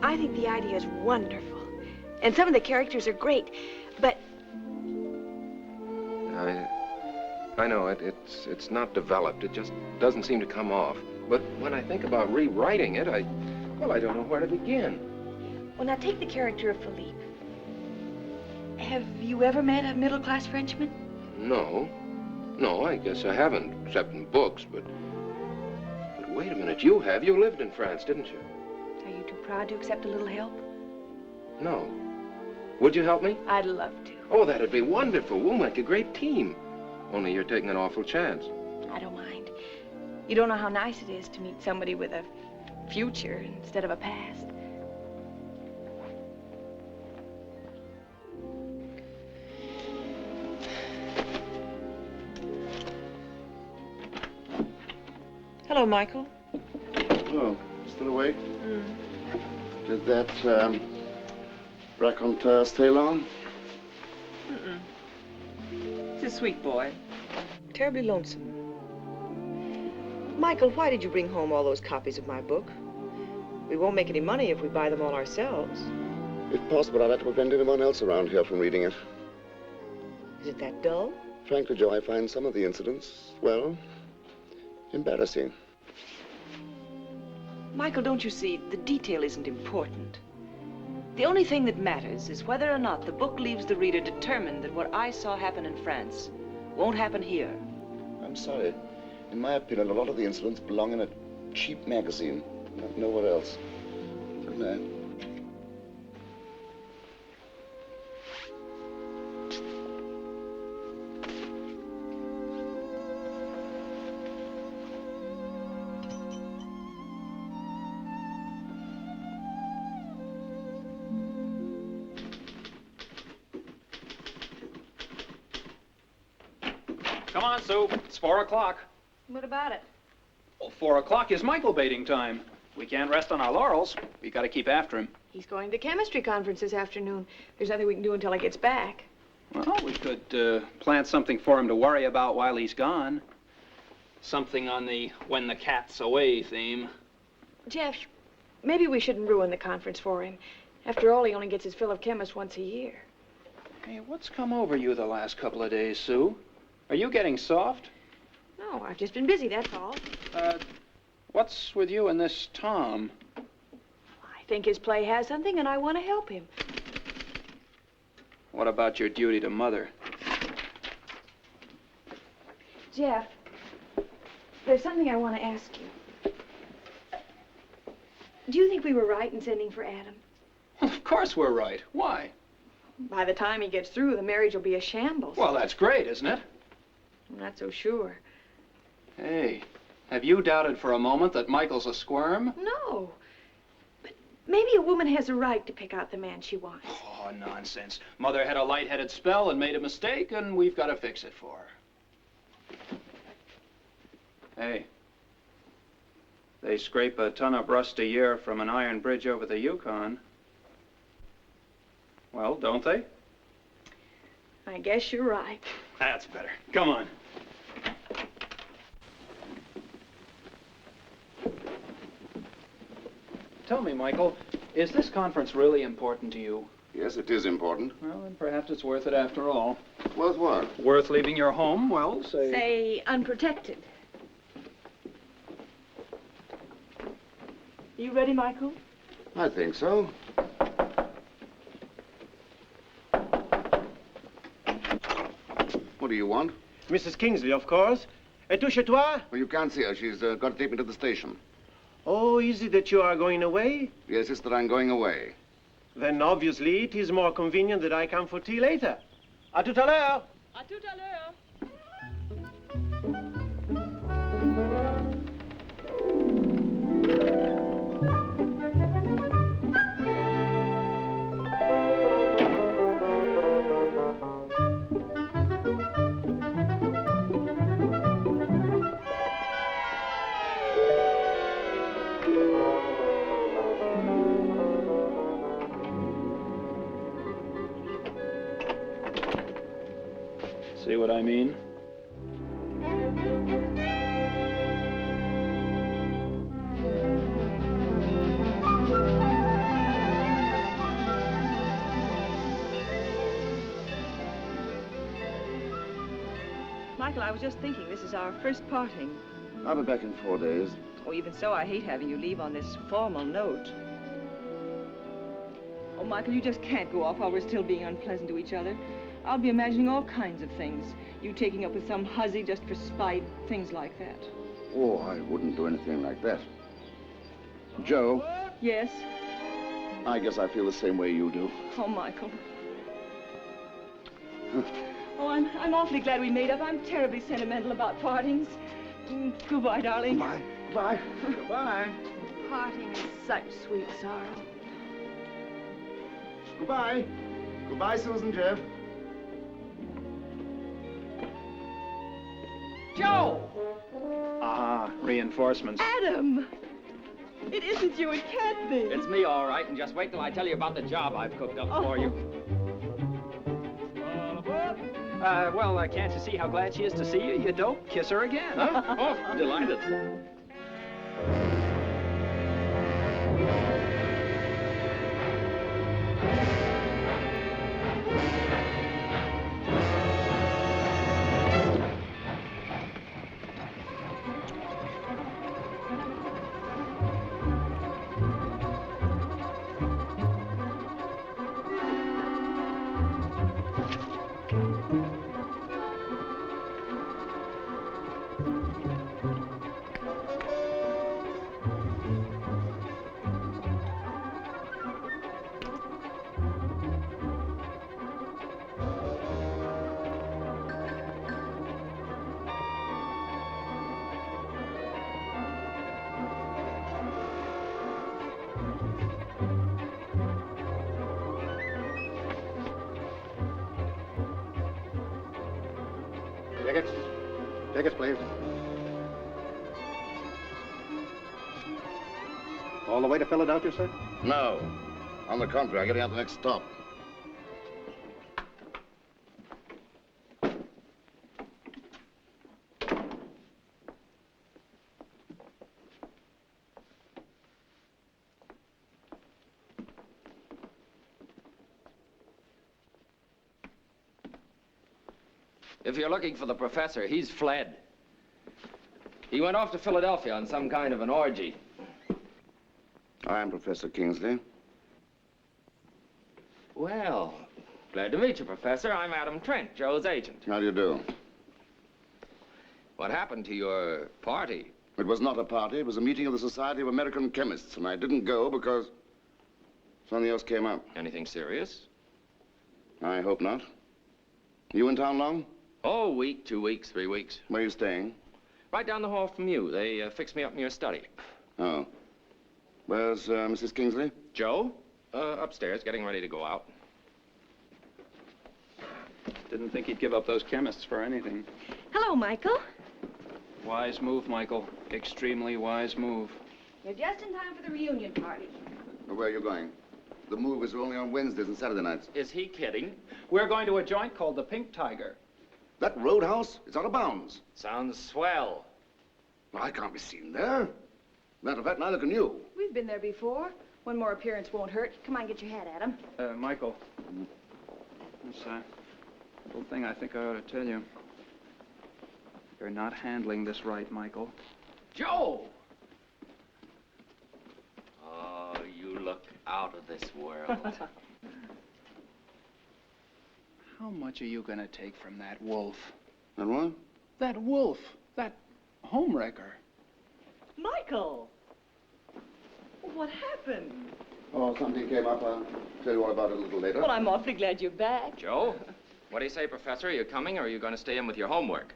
Speaker 3: I think the idea is wonderful. And some of the characters are great, but...
Speaker 11: I know it's not developed. It just doesn't seem to come off. But when I think about rewriting it, I don't know where to begin.
Speaker 3: Well, now take the character of Philippe. Have you ever met a middle-class Frenchman?
Speaker 11: No. No, I guess I haven't, except in books, but wait a minute, you have. You lived in France, didn't you?
Speaker 3: Are you too proud to accept a little help?
Speaker 11: No. Would you help me?
Speaker 3: I'd love to.
Speaker 11: Oh, that'd be wonderful. We'll make a great team. Only you're taking an awful chance.
Speaker 3: I don't mind. You don't know how nice it is to meet somebody with a future instead of a past.
Speaker 8: Hello, Michael.
Speaker 9: Oh, still awake? Did that, raconteur stay long?
Speaker 8: He's a sweet boy. Terribly lonesome. Michael, why did you bring home all those copies of my book? We won't make any money if we buy them all ourselves.
Speaker 9: If possible, I'd like to prevent anyone else around here from reading it.
Speaker 8: Is it that dull?
Speaker 9: Frankly, Joe, I find some of the incidents, well, embarrassing.
Speaker 8: Michael, don't you see, the detail isn't important. The only thing that matters is whether or not the book leaves the reader determined that what I saw happen in France won't happen here.
Speaker 9: I'm sorry. In my opinion, a lot of the incidents belong in a cheap magazine, not nowhere else. Good night.
Speaker 4: Come on, Sue. It's 4 o'clock.
Speaker 3: What about it?
Speaker 4: Well, 4 o'clock is Michael baiting time. We can't rest on our laurels. We got to keep after him.
Speaker 3: He's going to the chemistry conference this afternoon. There's nothing we can do until he gets back.
Speaker 4: Well, we could plant something for him to worry about while he's gone. Something on the when the cat's away theme.
Speaker 3: Jeff, maybe we shouldn't ruin the conference for him. After all, he only gets his fill of chemists once a year.
Speaker 4: Hey, what's come over you the last couple of days, Sue? Are you getting soft?
Speaker 3: No, I've just been busy, that's all.
Speaker 4: What's with you and this Tom?
Speaker 3: I think his play has something, and I want to help him.
Speaker 4: What about your duty to Mother?
Speaker 3: Jeff, there's something I want to ask you. Do you think we were right in sending for Adam?
Speaker 4: Of course we're right. Why?
Speaker 3: By the time he gets through, the marriage will be a shambles.
Speaker 4: Well, that's great, isn't it?
Speaker 3: I'm not so sure.
Speaker 4: Hey, have you doubted for a moment that Michael's a squirm?
Speaker 3: No. But maybe a woman has a right to pick out the man she wants.
Speaker 4: Oh, nonsense. Mother had a lightheaded spell and made a mistake, and we've got to fix it for her. Hey, they scrape a ton of rust a year from an iron bridge over the Yukon. Well, don't they?
Speaker 3: I guess you're right.
Speaker 4: That's better. Come on. Tell me, Michael, is this conference really important to you?
Speaker 9: Yes, it is important.
Speaker 4: Well, then perhaps it's worth it after all.
Speaker 9: Worth what?
Speaker 4: Worth leaving your home? Well,
Speaker 3: Say unprotected. You ready, Michael?
Speaker 9: I think so. What do you want?
Speaker 5: Mrs. Kingsley, of course. Et tout chez toi?
Speaker 9: Well, you can't see her. She's got to take me to the station.
Speaker 5: Oh, is it that you are going away?
Speaker 9: Yes, it's that I'm going away.
Speaker 5: Then obviously it is more convenient that I come for tea later. À tout à l'heure.
Speaker 8: À tout à l'heure.
Speaker 4: See what I mean?
Speaker 8: Michael, I was just thinking, this is our first parting.
Speaker 9: I'll be back in 4 days.
Speaker 8: Oh, even so, I hate having you leave on this formal note. Oh, Michael, you just can't go off while we're still being unpleasant to each other. I'll be imagining all kinds of things. You taking up with some hussy just for spite, things like that.
Speaker 9: Oh, I wouldn't do anything like that. Joe,
Speaker 8: Yes?
Speaker 9: I guess I feel the same way you do.
Speaker 8: Oh, Michael. Oh, I'm awfully glad we made up. I'm terribly sentimental about partings. Goodbye, darling.
Speaker 9: Bye. Bye.
Speaker 4: Goodbye.
Speaker 3: Parting is such sweet sorrow.
Speaker 9: Goodbye. Goodbye, Susan, Jeff.
Speaker 8: Joe!
Speaker 4: Ah, reinforcements. reinforcements.
Speaker 8: Adam! It isn't you, it can't be.
Speaker 2: It's me, all right, and just wait till I tell you about the job I've cooked up for you.
Speaker 4: Well, can't you see how glad she is to see you, you dope? Kiss her again.
Speaker 2: Huh? Oh, delighted.
Speaker 9: Tickets. Tickets, please.
Speaker 7: All the way to Philadelphia, sir?
Speaker 9: No. On the contrary, I'm getting out the next stop.
Speaker 2: If you're looking for the professor, he's fled. He went off to Philadelphia on some kind of an orgy.
Speaker 9: I'm Professor Kingsley.
Speaker 2: Well, glad to meet you, Professor. I'm Adam Trent, Joe's agent.
Speaker 9: How do you do?
Speaker 2: What happened to your party?
Speaker 9: It was not a party. It was a meeting of the Society of American Chemists, and I didn't go because something else came up.
Speaker 2: Anything serious?
Speaker 9: I hope not. You in town long?
Speaker 2: Oh, a week, 2 weeks, 3 weeks.
Speaker 9: Where are you staying?
Speaker 2: Right down the hall from you. They fixed me up in your study.
Speaker 9: Oh. Where's Mrs. Kingsley?
Speaker 2: Joe? Upstairs, getting ready to go out.
Speaker 4: Didn't think he'd give up those chemists for anything.
Speaker 3: Hello, Michael.
Speaker 4: Wise move, Michael. Extremely wise move.
Speaker 3: You're just in time for the reunion party.
Speaker 9: Where are you going? The move is only on Wednesdays and Saturday nights.
Speaker 2: Is he kidding?
Speaker 4: We're going to a joint called the Pink Tiger.
Speaker 9: That roadhouse? It's out of bounds.
Speaker 2: Sounds swell.
Speaker 9: Well, I can't be seen there. Matter of fact, neither can you.
Speaker 3: We've been there before. One more appearance won't hurt. Come on, get your hat, Adam.
Speaker 4: Michael. There's a little thing I think I ought to tell you. You're not handling this right, Michael.
Speaker 2: Joe! Oh, you look out of this world.
Speaker 4: How much are you gonna take from that wolf?
Speaker 9: And what?
Speaker 4: That wolf. That homewrecker.
Speaker 8: Michael! What happened?
Speaker 9: Oh, something came up. I'll tell you all about it a little later.
Speaker 8: Well, I'm awfully glad you're back.
Speaker 2: Joe, what do you say, Professor? Are you coming, or are you going to stay in with your homework?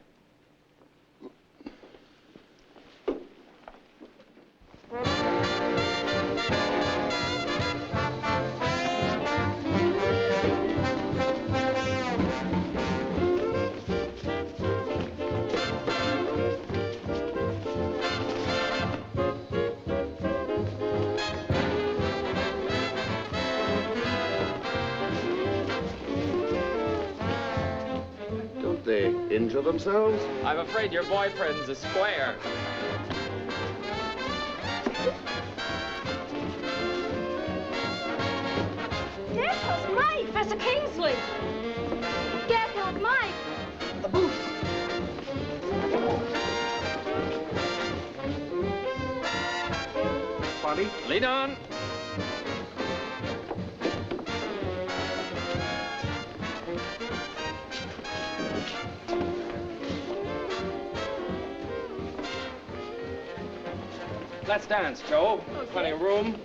Speaker 9: They injure themselves?
Speaker 2: I'm afraid your boyfriend's a square.
Speaker 12: There goes Mike! Professor Kingsley! Get help, Mike!
Speaker 2: The boots!
Speaker 4: Bobby?
Speaker 2: Lead on! Let's dance, Joe.
Speaker 3: Okay.
Speaker 2: Plenty of room.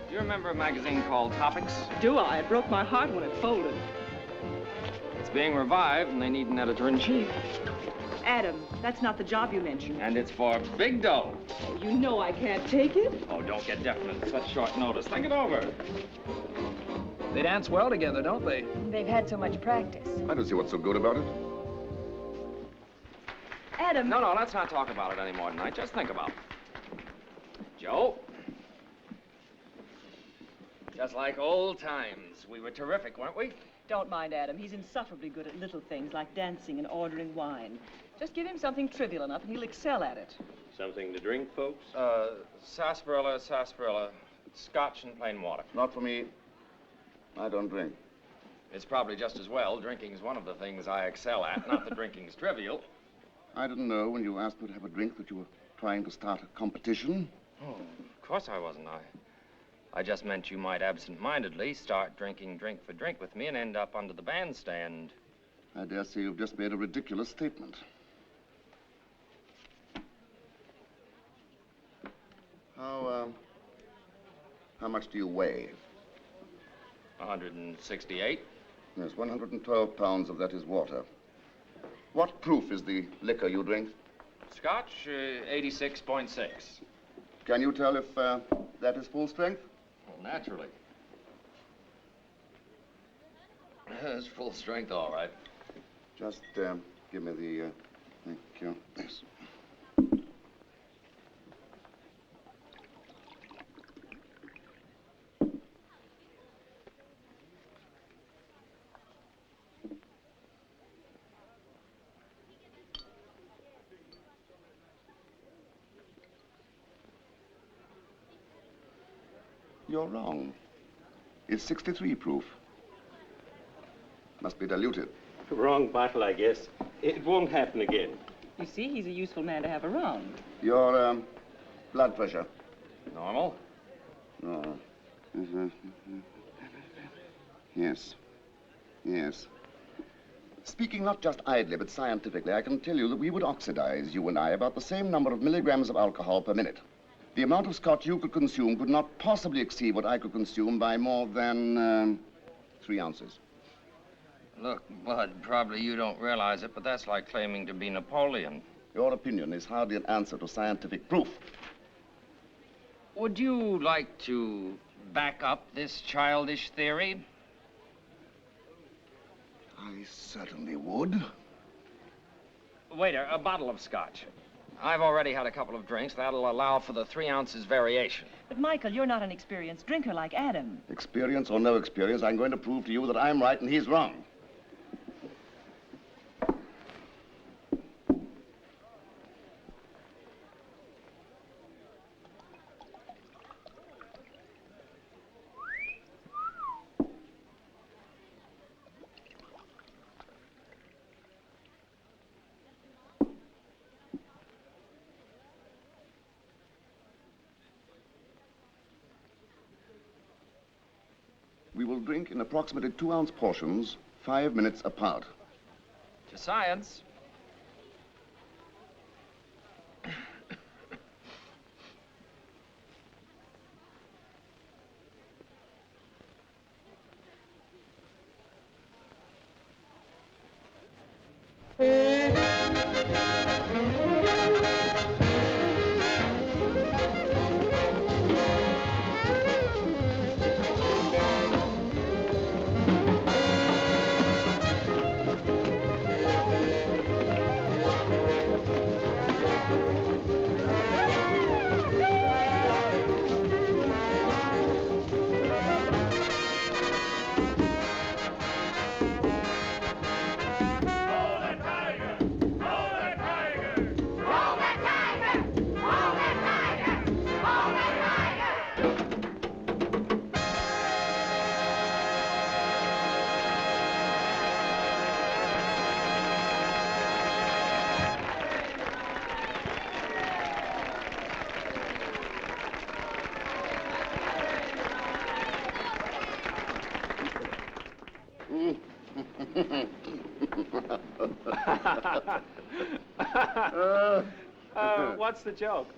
Speaker 2: Do you remember a magazine called Topics?
Speaker 8: Do I? It broke my heart when it folded.
Speaker 2: It's being revived, and they need an editor-in-chief.
Speaker 8: Adam, that's not the job you mentioned.
Speaker 2: And it's for big dough.
Speaker 8: Oh, you know I can't take it.
Speaker 2: Oh, don't get definite at such short notice. Think it over.
Speaker 14: They dance well together, don't they?
Speaker 3: They've had so much practice.
Speaker 9: I don't see what's so good about it.
Speaker 3: Adam.
Speaker 2: No, let's not talk about it anymore tonight. Just think about it. Joe? Just like old times. We were terrific, weren't we?
Speaker 8: Don't mind Adam. He's insufferably good at little things like dancing and ordering wine. Just give him something trivial enough and he'll excel at it.
Speaker 5: Something to drink, folks?
Speaker 2: Sarsaparilla. Scotch and plain water.
Speaker 9: Not for me. I don't drink.
Speaker 2: It's probably just as well. Drinking's one of the things I excel at. Not that drinking's trivial.
Speaker 9: I didn't know when you asked me to have a drink that you were trying to start a competition.
Speaker 2: Oh, of course I wasn't. I just meant you might absent-mindedly start drinking drink for drink with me and end up under the bandstand.
Speaker 9: I dare say you've just made a ridiculous statement. How much do you weigh?
Speaker 2: 168.
Speaker 9: Yes, 112 pounds of that is water. What proof is the liquor you drink?
Speaker 2: Scotch, 86.6.
Speaker 9: Can you tell if that is full strength?
Speaker 2: Well, naturally. It's full strength, all right.
Speaker 9: Just give me the... thank you. Yes. You're wrong. It's 63 proof. Must be diluted.
Speaker 5: Wrong bottle, I guess. It won't happen again.
Speaker 8: You see, he's a useful man to have around.
Speaker 9: Your blood pressure.
Speaker 2: Normal?
Speaker 9: No. Yes. Yes. Speaking not just idly, but scientifically, I can tell you that we would oxidize, you and I, about the same number of milligrams of alcohol per minute. The amount of scotch you could consume could not possibly exceed what I could consume by more than 3 ounces.
Speaker 2: Look, Bud, probably you don't realize it, but that's like claiming to be Napoleon.
Speaker 9: Your opinion is hardly an answer to scientific proof.
Speaker 2: Would you like to back up this childish theory?
Speaker 9: I certainly would.
Speaker 2: Waiter, a bottle of scotch. I've already had a couple of drinks. That'll allow for the 3 ounces variation.
Speaker 8: But, Michael, you're not an experienced drinker like Adam.
Speaker 9: Experience or no experience, I'm going to prove to you that I'm right and he's wrong. We will drink in approximately 2-ounce portions, 5 minutes apart.
Speaker 2: To science.
Speaker 13: What's the joke?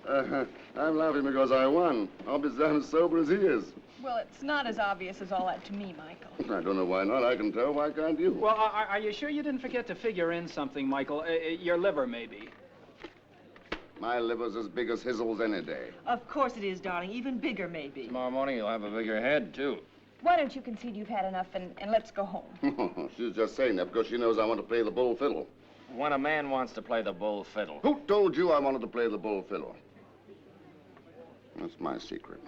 Speaker 9: I'm laughing because I won. I'll be as sober as he is.
Speaker 3: Well, it's not as obvious as all that to me, Michael.
Speaker 9: I don't know why not. I can tell. Why can't you?
Speaker 13: Well, are you sure you didn't forget to figure in something, Michael? Your liver, maybe.
Speaker 9: My liver's as big as Hizzle's any day.
Speaker 8: Of course it is, darling. Even bigger, maybe.
Speaker 2: Tomorrow morning you'll have a bigger head, too.
Speaker 6: Why don't you concede you've had enough and let's go home?
Speaker 9: She's just saying that because she knows I want to play the bull fiddle.
Speaker 2: When a man wants to play the bull fiddle.
Speaker 9: Who told you I wanted to play the bull fiddle? That's my secret.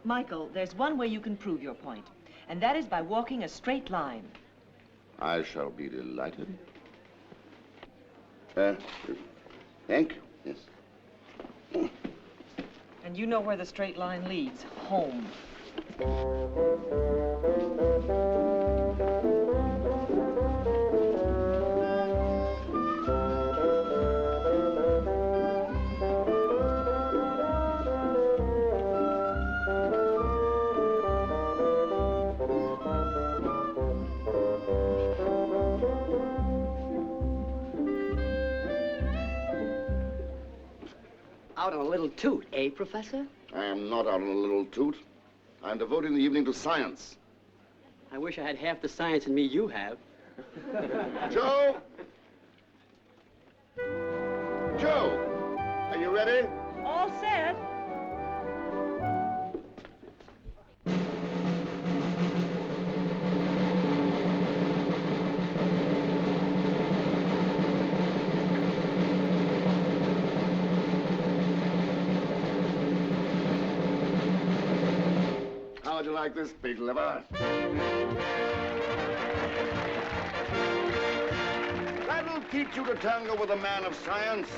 Speaker 8: Michael, there's one way you can prove your point, and that is by walking a straight line.
Speaker 9: I shall be delighted. Thank you. Yes.
Speaker 8: And you know where the straight line leads. Home.
Speaker 15: Out on a little toot, eh, Professor?
Speaker 9: I am not out on a little toot. I'm devoting the evening to science.
Speaker 15: I wish I had half the science in me you have.
Speaker 9: Joe! Joe! Are you ready?
Speaker 6: All set.
Speaker 9: How would you like this, big liver? That'll teach you to tango with a man of science.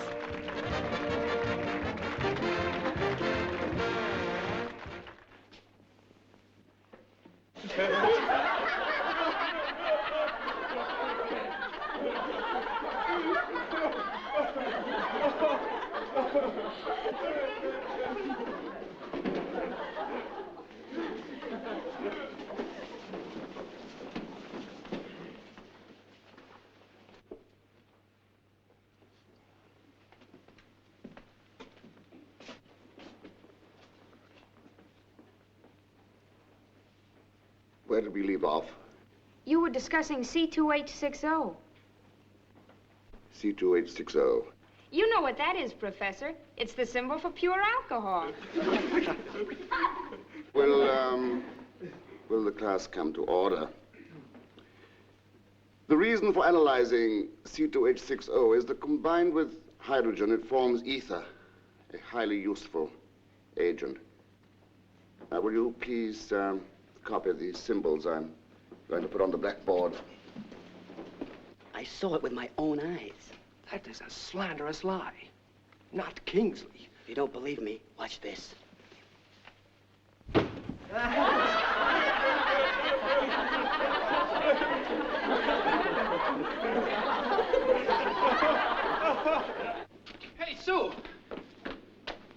Speaker 9: Where did we leave off?
Speaker 12: You were discussing C2H60.
Speaker 9: C2H60.
Speaker 12: You know what that is, Professor. It's the symbol for pure alcohol.
Speaker 9: Will the class come to order? The reason for analyzing C2H60 is that combined with hydrogen, it forms ether, a highly useful agent. Now, will you please copy these symbols I'm going to put on the blackboard?
Speaker 15: I saw it with my own eyes.
Speaker 14: That is a slanderous lie. Not Kingsley.
Speaker 15: If you don't believe me, watch this.
Speaker 14: Hey, Sue!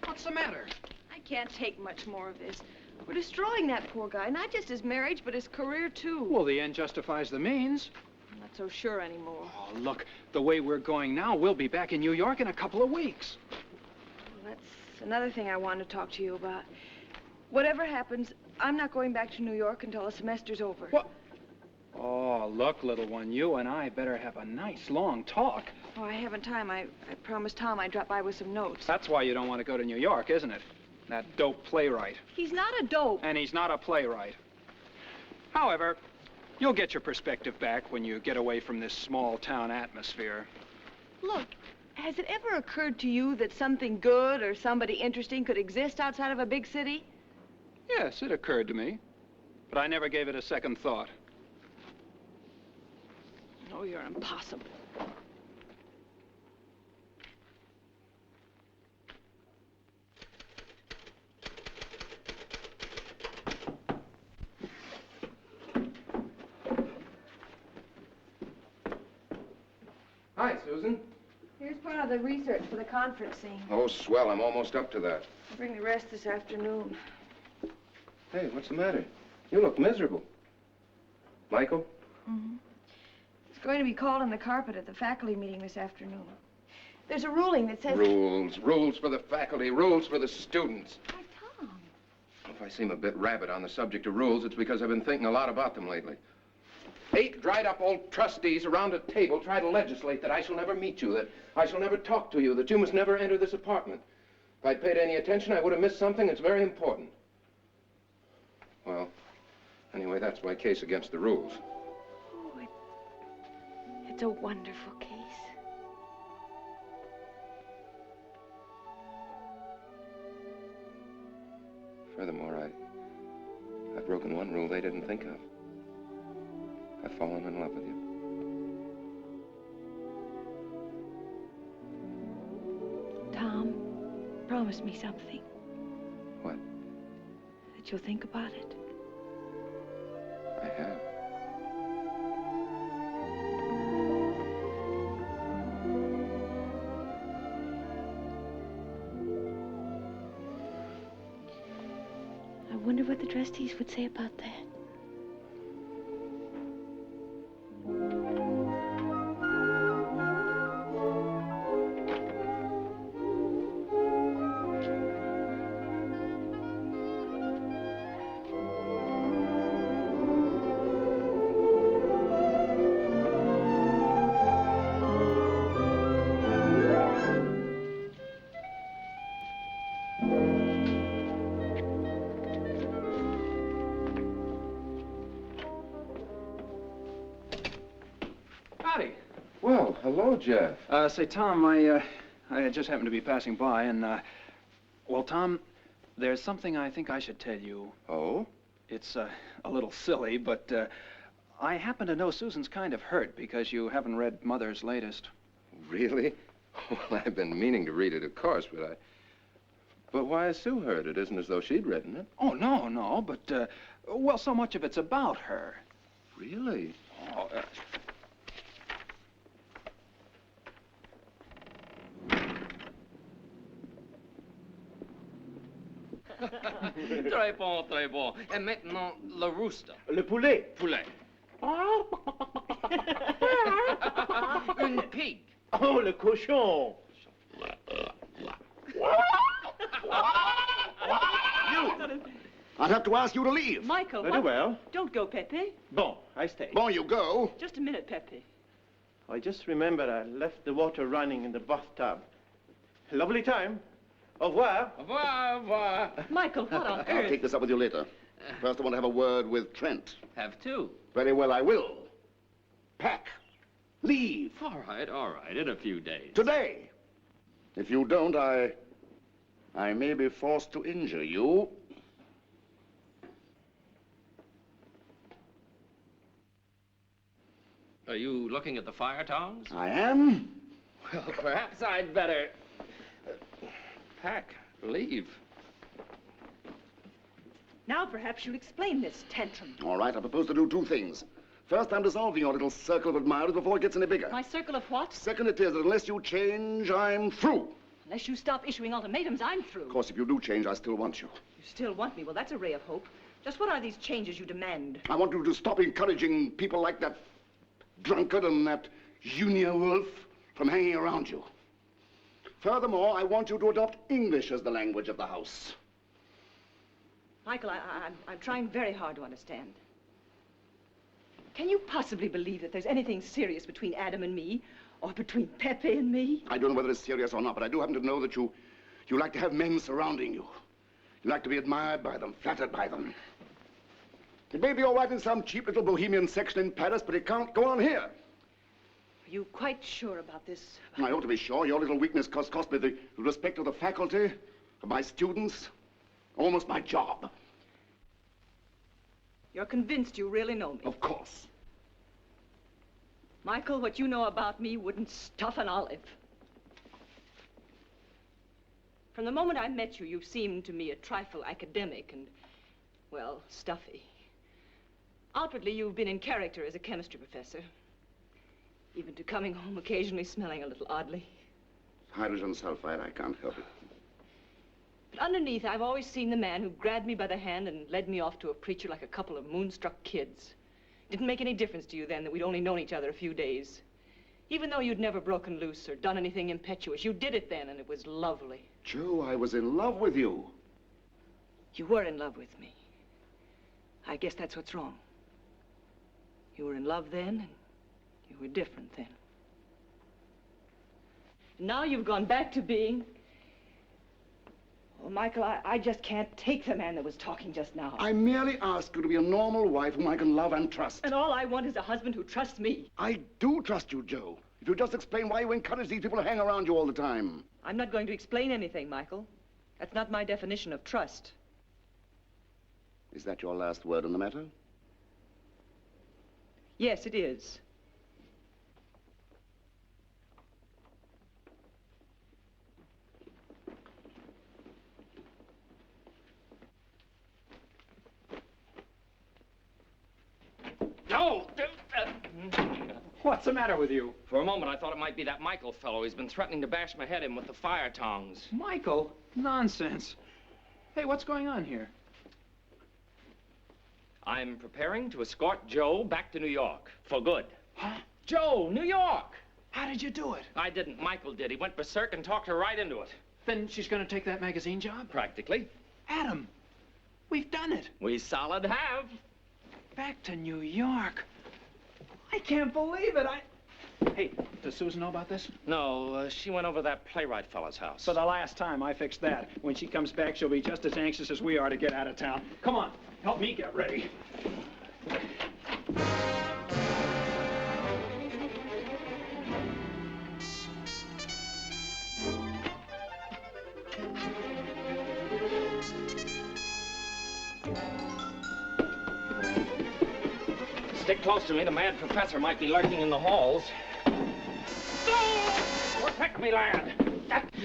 Speaker 14: What's the matter?
Speaker 3: I can't take much more of this. We're destroying that poor guy, not just his marriage, but his career, too.
Speaker 13: Well, the end justifies the means.
Speaker 3: I'm not so sure anymore.
Speaker 13: Oh, look, the way we're going now, we'll be back in New York in a couple of weeks.
Speaker 3: Well, that's another thing I wanted to talk to you about. Whatever happens, I'm not going back to New York until the semester's over.
Speaker 13: What? Oh, look, little one, you and I better have a nice, long talk.
Speaker 3: Oh, I haven't time. I promised Tom I'd drop by with some notes.
Speaker 13: That's why you don't want to go to New York, isn't it? That dope playwright.
Speaker 3: He's not a dope.
Speaker 13: And he's not a playwright. However, you'll get your perspective back when you get away from this small-town atmosphere.
Speaker 3: Look, has it ever occurred to you that something good or somebody interesting could exist outside of a big city?
Speaker 13: Yes, it occurred to me. But I never gave it a second thought.
Speaker 3: No, you're impossible.
Speaker 11: Hi, Susan.
Speaker 3: Here's part of the research for the conference scene.
Speaker 11: Oh, swell. I'm almost up to that.
Speaker 3: I'll bring the rest this afternoon.
Speaker 11: Hey, what's the matter? You look miserable. Michael?
Speaker 3: Mm-hmm. It's going to be called on the carpet at the faculty meeting this afternoon. There's a ruling that says...
Speaker 11: Rules. Rules for the faculty. Rules for the students.
Speaker 3: Why, Tom.
Speaker 11: If I seem a bit rabid on the subject of rules, it's because I've been thinking a lot about them lately. 8 dried-up old trustees around a table try to legislate that I shall never meet you, that I shall never talk to you, that you must never enter this apartment. If I'd paid any attention, I would have missed something that's very important. Well, Anyway, that's my case against the rules.
Speaker 3: Oh, it's a wonderful case.
Speaker 11: Furthermore, I've broken one rule they didn't think of. I've fallen in love with you.
Speaker 3: Tom, promise me something.
Speaker 11: What?
Speaker 3: That you'll think about it.
Speaker 11: I have.
Speaker 3: I wonder what the trustees would say about that.
Speaker 13: Howdy.
Speaker 11: Well, hello, Jeff.
Speaker 13: Say, Tom, I just happened to be passing by, and, well, Tom, there's something I think I should tell you.
Speaker 11: Oh?
Speaker 13: It's, a little silly, but, I happen to know Susan's kind of hurt because you haven't read Mother's latest.
Speaker 11: Really? Well, I've been meaning to read it, of course, but why is Sue hurt? It isn't as though she'd written it.
Speaker 13: Oh, no, but, well, so much of it's about her.
Speaker 11: Really?
Speaker 13: Oh,
Speaker 2: Très bon, très bon. Et maintenant, le rooster.
Speaker 5: Le poulet.
Speaker 2: Poulet. Une pig.
Speaker 5: Oh, le cochon.
Speaker 9: I'd have to ask you to leave.
Speaker 8: Michael,
Speaker 5: Very well.
Speaker 8: Don't go, Pepe.
Speaker 5: Bon, I stay.
Speaker 9: Bon, you go.
Speaker 8: Just a minute, Pepe.
Speaker 5: I just remember I left the water running in the bathtub. Lovely time. Au revoir.
Speaker 2: Au revoir, au revoir.
Speaker 8: Michael, what on
Speaker 9: I'll
Speaker 8: earth?
Speaker 9: take this up with you later. First, I want to have a word with Trent.
Speaker 2: Have two.
Speaker 9: Very well, I will. Pack. Leave.
Speaker 2: All right, in a few days.
Speaker 9: Today. If you don't, I may be forced to injure you.
Speaker 2: Are you looking at the fire tongs?
Speaker 9: I am.
Speaker 2: Well, perhaps I'd better pack, leave.
Speaker 8: Now perhaps you'll explain this tantrum.
Speaker 9: All right, I propose to do two things. First, I'm dissolving your little circle of admirers before it gets any bigger.
Speaker 8: My circle of what?
Speaker 9: Second, it is that unless you change, I'm through.
Speaker 8: Unless you stop issuing ultimatums, I'm through.
Speaker 9: Of course, if you do change, I still want you.
Speaker 8: You still want me? Well, that's a ray of hope. Just what are these changes you demand?
Speaker 9: I want you to stop encouraging people like that drunkard and that junior wolf from hanging around you. Furthermore, I want you to adopt English as the language of the house.
Speaker 8: Michael, I'm trying very hard to understand. Can you possibly believe that there's anything serious between Adam and me? Or between Pepe and me?
Speaker 9: I don't know whether it's serious or not, but I do happen to know that you like to have men surrounding you. You like to be admired by them, flattered by them. It may be all right in some cheap little bohemian section in Paris, but it can't go on here.
Speaker 8: Are you quite sure about this?
Speaker 9: I ought to be sure. Your little weakness cost me the respect of the faculty, of my students, almost my job.
Speaker 8: You're convinced you really know me?
Speaker 9: Of course.
Speaker 8: Michael, what you know about me wouldn't stuff an olive. From the moment I met you, you've seemed to me a trifle academic and, well, stuffy. Outwardly, you've been in character as a chemistry professor, even to coming home occasionally smelling a little oddly.
Speaker 9: Hydrogen sulfide, I can't help it.
Speaker 8: But underneath, I've always seen the man who grabbed me by the hand and led me off to a preacher like a couple of moonstruck kids. Didn't make any difference to you then that we'd only known each other a few days. Even though you'd never broken loose or done anything impetuous, you did it then, and it was lovely.
Speaker 9: Joe, I was in love with you.
Speaker 8: You were in love with me. I guess that's what's wrong. You were in love then, and you were different then. Now you've gone back to being, Oh, Michael, I just can't take the man that was talking just now.
Speaker 9: I merely ask you to be a normal wife whom I can love and trust.
Speaker 8: And all I want is a husband who trusts me.
Speaker 9: I do trust you, Joe. If you just explain why you encourage these people to hang around you all the time.
Speaker 8: I'm not going to explain anything, Michael. That's not my definition of trust.
Speaker 9: Is that your last word on the matter?
Speaker 8: Yes, it is.
Speaker 2: No!
Speaker 13: What's the matter with you?
Speaker 2: For a moment, I thought it might be that Michael fellow. He's been threatening to bash my head in with the fire tongs.
Speaker 13: Michael? Nonsense. Hey, what's going on here?
Speaker 2: I'm preparing to escort Joe back to New York. For good.
Speaker 13: Huh?
Speaker 2: Joe, New York!
Speaker 13: How did you do it?
Speaker 2: I didn't. Michael did. He went berserk and talked her right into it.
Speaker 13: Then she's going to take that magazine job?
Speaker 2: Practically.
Speaker 13: Adam, we've done it.
Speaker 2: We solid have.
Speaker 13: Back to New York. I can't believe it. Hey, does Susan know about this?
Speaker 2: No, she went over to that playwright fella's house.
Speaker 13: For the last time, I fixed that. When she comes back, she'll be just as anxious as we are to get out of town. Come on, help me get ready.
Speaker 2: Stick close to me. The mad professor might be lurking in the halls. Oh! Protect me, lad.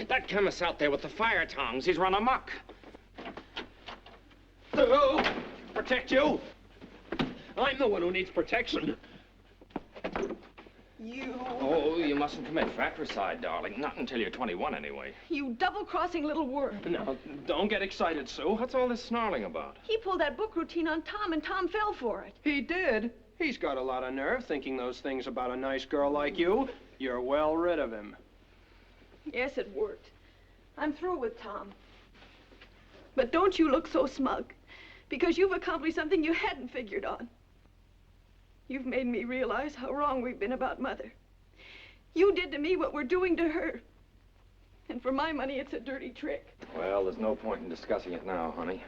Speaker 2: That chemist's out there with the fire tongs. He's run amok.
Speaker 13: Who? Protect you? I'm the one who needs protection.
Speaker 3: You...
Speaker 2: Oh, you mustn't commit fratricide, darling. Not until you're 21, anyway.
Speaker 3: You double-crossing little worm.
Speaker 13: Now, don't get excited, Sue.
Speaker 2: What's all this snarling about?
Speaker 3: He pulled that book routine on Tom, and Tom fell for it.
Speaker 13: He did. He's got a lot of nerve thinking those things about a nice girl like you. You're well rid of him.
Speaker 3: Yes, it worked. I'm through with Tom. But don't you look so smug, because you've accomplished something you hadn't figured on. You've made me realize how wrong we've been about Mother. You did to me what we're doing to her. And for my money, it's a dirty trick.
Speaker 2: Well, there's no point in discussing it now, honey.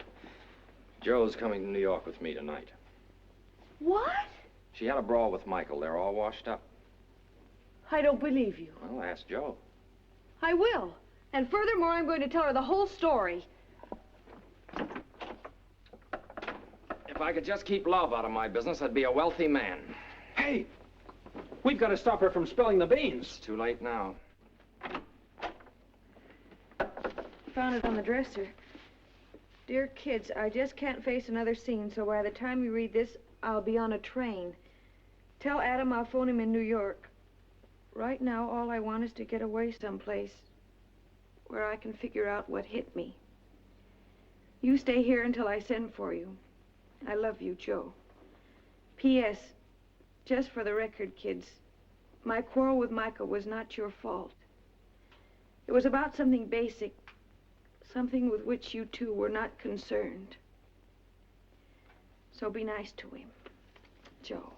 Speaker 2: Joe's coming to New York with me tonight.
Speaker 3: What?
Speaker 2: She had a brawl with Michael. They're all washed up.
Speaker 3: I don't believe you.
Speaker 2: Well, ask Joe.
Speaker 1: I will. And furthermore, I'm going to tell her the whole story.
Speaker 2: If I could just keep love out of my business, I'd be a wealthy man.
Speaker 13: Hey, we've got to stop her from spilling the beans.
Speaker 2: It's too late now.
Speaker 3: Found it on the dresser. Dear kids, I just can't face another scene, so by the time you read this, I'll be on a train. Tell Adam I'll phone him in New York. Right now, all I want is to get away someplace where I can figure out what hit me. You stay here until I send for you. I love you, Joe. P.S. Just for the record, kids, my quarrel with Michael was not your fault. It was about something basic, something with which you two were not concerned. So be nice to him, Joe.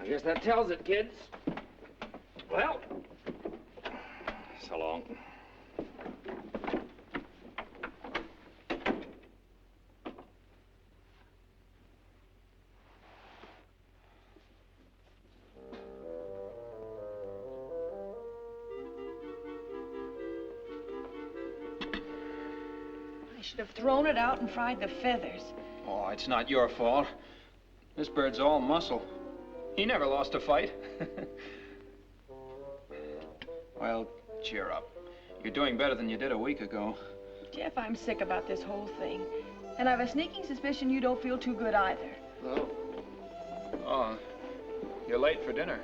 Speaker 2: I guess that tells it, kids. Well, so long.
Speaker 3: I should have thrown it out and fried the feathers.
Speaker 13: Oh, it's not your fault. This bird's all muscle. He never lost a fight. Well, cheer up. You're doing better than you did a week ago.
Speaker 3: Jeff, I'm sick about this whole thing. And I've a sneaking suspicion you don't feel too good either.
Speaker 9: No.
Speaker 13: Oh, you're late for dinner.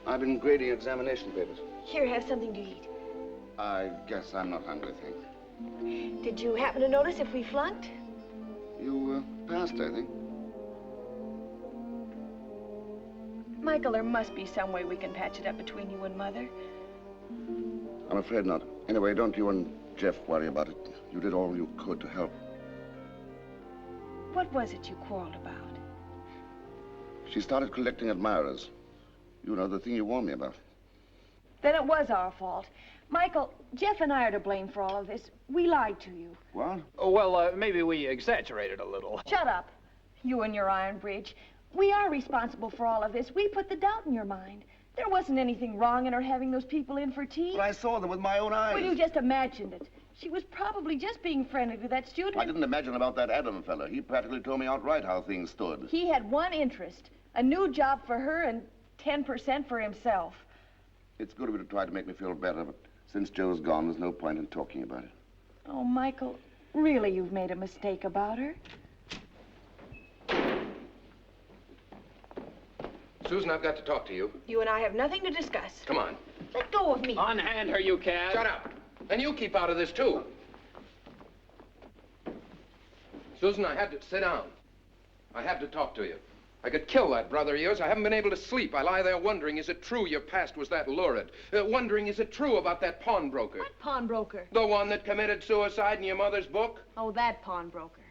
Speaker 9: I've been grading examination papers.
Speaker 3: Here, have something to eat.
Speaker 9: I guess I'm not hungry, thanks.
Speaker 3: Did you happen to notice if we flunked?
Speaker 9: You passed, I think.
Speaker 3: Michael, there must be some way we can patch it up between you and Mother.
Speaker 9: I'm afraid not. Anyway, don't you and Jeff worry about it. You did all you could to help.
Speaker 3: What was it you quarreled about?
Speaker 9: She started collecting admirers. You know, the thing you warned me about.
Speaker 3: Then it was our fault. Michael, Jeff and I are to blame for all of this. We lied to you.
Speaker 9: What?
Speaker 13: Oh, well, maybe we exaggerated a little.
Speaker 3: Shut up, you and your iron bridge. We are responsible for all of this. We put the doubt in your mind. There wasn't anything wrong in her having those people in for tea.
Speaker 9: But I saw them with my own eyes.
Speaker 3: Well, you just imagined it. She was probably just being friendly to that student.
Speaker 9: I didn't imagine about that Adam fella. He practically told me outright how things stood.
Speaker 3: He had one interest, a new job for her and 10% for himself.
Speaker 9: It's good of you to try to make me feel better, but since Joe's gone, there's no point in talking about it.
Speaker 3: Oh, Michael, really you've made a mistake about her.
Speaker 11: Susan, I've got to talk to you.
Speaker 3: You and I have nothing to discuss.
Speaker 11: Come on.
Speaker 3: Let go of me.
Speaker 2: Unhand her, you cad.
Speaker 11: Shut up. And you keep out of this, too. Susan, I have to sit down. I have to talk to you. I could kill that brother of yours. I haven't been able to sleep. I lie there wondering, is it true your past was that lurid? Wondering, is it true about that pawnbroker?
Speaker 3: What pawnbroker?
Speaker 11: The one that committed suicide in your mother's book?
Speaker 3: Oh, that pawnbroker.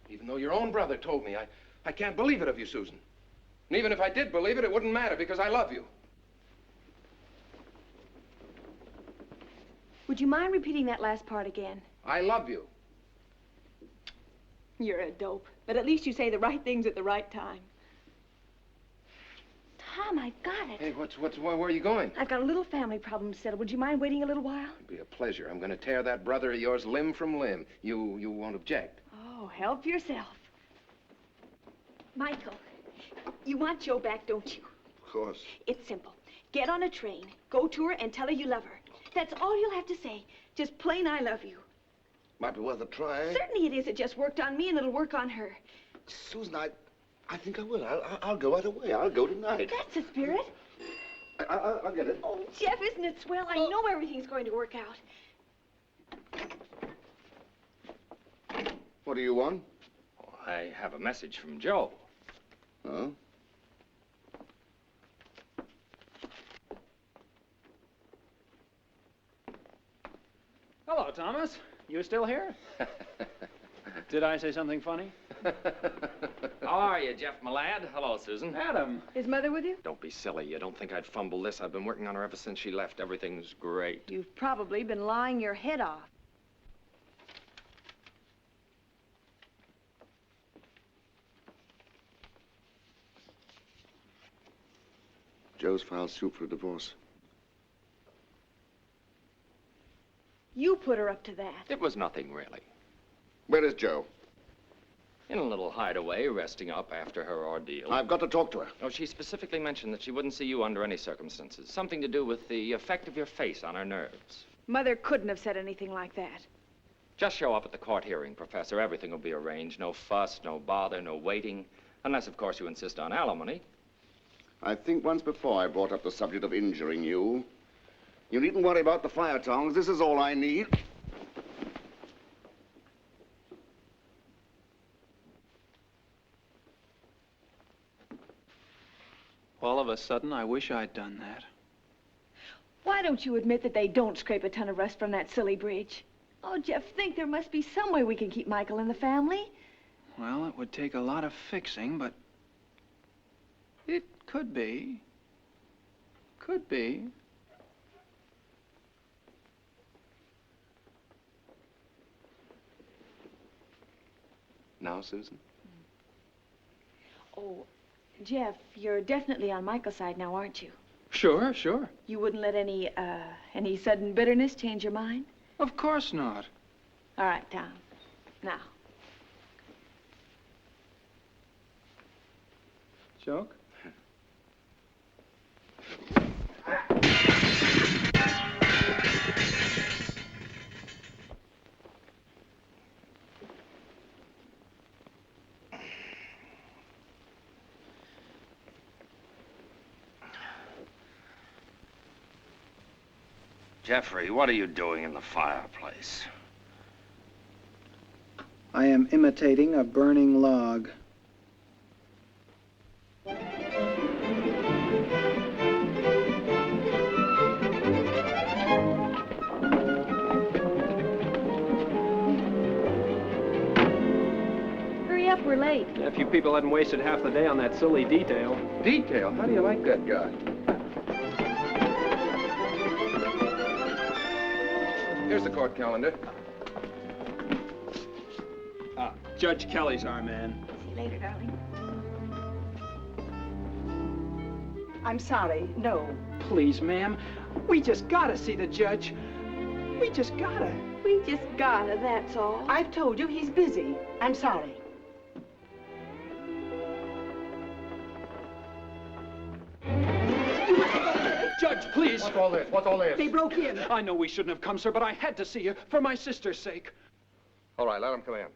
Speaker 11: Even though your own brother told me, I can't believe it of you, Susan. And even if I did believe it, it wouldn't matter because I love you.
Speaker 3: Would you mind repeating that last part again?
Speaker 11: I love you.
Speaker 3: You're a dope, but at least you say the right things at the right time. Tom, I've got it.
Speaker 11: Hey, where are you going?
Speaker 3: I've got a little family problem to settle. Would you mind waiting a little while?
Speaker 11: It'd be a pleasure. I'm going to tear that brother of yours limb from limb. You won't object.
Speaker 3: Oh, help yourself. Michael, you want Joe back, don't you?
Speaker 9: Of course.
Speaker 3: It's simple. Get on a train, go to her, and tell her you love her. That's all you'll have to say. Just plain, I love you.
Speaker 9: Might be worth a try.
Speaker 3: Certainly it is. It just worked on me, and it'll work on her.
Speaker 9: Susan, I think I will. I'll go right away. I'll go tonight.
Speaker 3: That's the spirit.
Speaker 9: I'll get it.
Speaker 3: Oh, Jeff, isn't it swell? I know everything's going to work out.
Speaker 9: What do you want?
Speaker 2: Oh, I have a message from Joe.
Speaker 9: Oh?
Speaker 13: Hello, Thomas. You still here? Did I say something funny?
Speaker 2: How are you, Jeff, my lad? Hello, Susan.
Speaker 13: Adam.
Speaker 3: Is Mother with you?
Speaker 2: Don't be silly. You don't think I'd fumble this? I've been working on her ever since she left. Everything's great.
Speaker 3: You've probably been lying your head off.
Speaker 9: Joe's filed suit for a divorce.
Speaker 3: You put her up to that.
Speaker 2: It was nothing, really.
Speaker 9: Where is Joe?
Speaker 2: In a little hideaway, resting up after her ordeal.
Speaker 9: I've got to talk to her.
Speaker 2: Oh, she specifically mentioned that she wouldn't see you under any circumstances. Something to do with the effect of your face on her nerves.
Speaker 3: Mother couldn't have said anything like that.
Speaker 2: Just show up at the court hearing, Professor. Everything will be arranged. No fuss, no bother, no waiting. Unless, of course, you insist on alimony.
Speaker 9: I think once before I brought up the subject of injuring you. You needn't worry about the fire tongs. This is all I need.
Speaker 13: All of a sudden, I wish I'd done that.
Speaker 3: Why don't you admit that they don't scrape a ton of rust from that silly bridge? Oh, Jeff, think there must be some way we can keep Michael in the family.
Speaker 13: Well, it would take a lot of fixing, but it could be. Could be.
Speaker 9: Now, Susan?
Speaker 3: Oh, Jeff, you're definitely on Michael's side now, aren't you?
Speaker 13: Sure, sure.
Speaker 3: You wouldn't let any sudden bitterness change your mind?
Speaker 13: Of course not.
Speaker 3: All right, Tom. Now.
Speaker 13: Joke?
Speaker 2: Jeffrey, what are you doing in the fireplace?
Speaker 7: I am imitating a burning log.
Speaker 3: Hurry up, we're late.
Speaker 13: If you people hadn't wasted half the day on that silly detail.
Speaker 11: Detail? How do you like that guy? Here's the court calendar.
Speaker 13: Judge Kelly's our man.
Speaker 3: See you later, darling. I'm sorry, no.
Speaker 13: Please, ma'am. We just gotta see the judge. We just gotta.
Speaker 3: We just gotta, that's all. I've told you he's busy. I'm sorry.
Speaker 13: Judge, please.
Speaker 11: What's all this? What's all this?
Speaker 3: They broke in.
Speaker 13: I know we shouldn't have come, sir, but I had to see you for my sister's sake.
Speaker 11: All right, let them come in.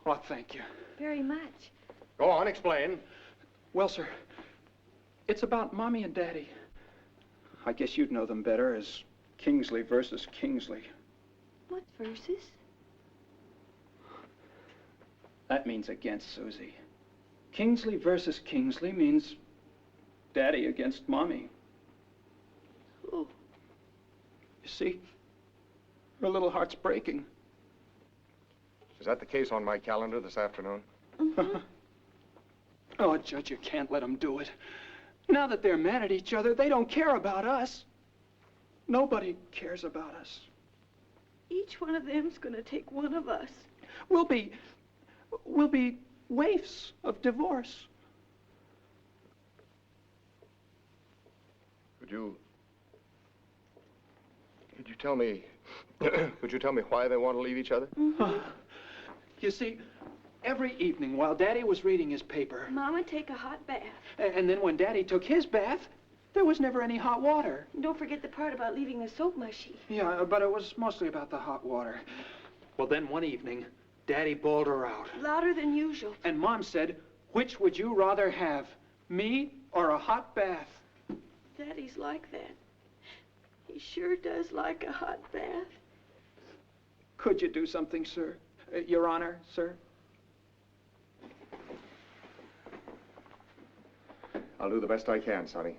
Speaker 13: Oh, thank you.
Speaker 3: Very much.
Speaker 11: Go on, explain.
Speaker 13: Well, sir, it's about Mommy and Daddy. I guess you'd know them better as Kingsley versus Kingsley.
Speaker 3: What versus?
Speaker 13: That means against Susie. Kingsley versus Kingsley means Daddy against Mommy.
Speaker 3: Oh.
Speaker 13: You see, her little heart's breaking.
Speaker 11: Is that the case on my calendar this afternoon?
Speaker 3: Mm-hmm.
Speaker 13: Oh, Judge, you can't let them do it. Now that they're mad at each other, they don't care about us. Nobody cares about us.
Speaker 3: Each one of them's gonna take one of us.
Speaker 13: We'll be waifs of divorce.
Speaker 11: Could you tell me, could you tell me why they want to leave each other?
Speaker 3: Mm-hmm.
Speaker 13: You see, every evening while Daddy was reading his paper,
Speaker 3: Mama, take a hot bath.
Speaker 13: and then when Daddy took his bath, there was never any hot water.
Speaker 3: And don't forget the part about leaving the soap mushy.
Speaker 13: Yeah, but it was mostly about the hot water. Well, then one evening, Daddy bawled her out.
Speaker 3: Louder than usual.
Speaker 13: And Mom said, which would you rather have, me or a hot bath?
Speaker 3: Daddy's like that. He sure does like a hot bath.
Speaker 13: Could you do something, sir? Your Honor, sir?
Speaker 11: I'll do the best I can, Sonny.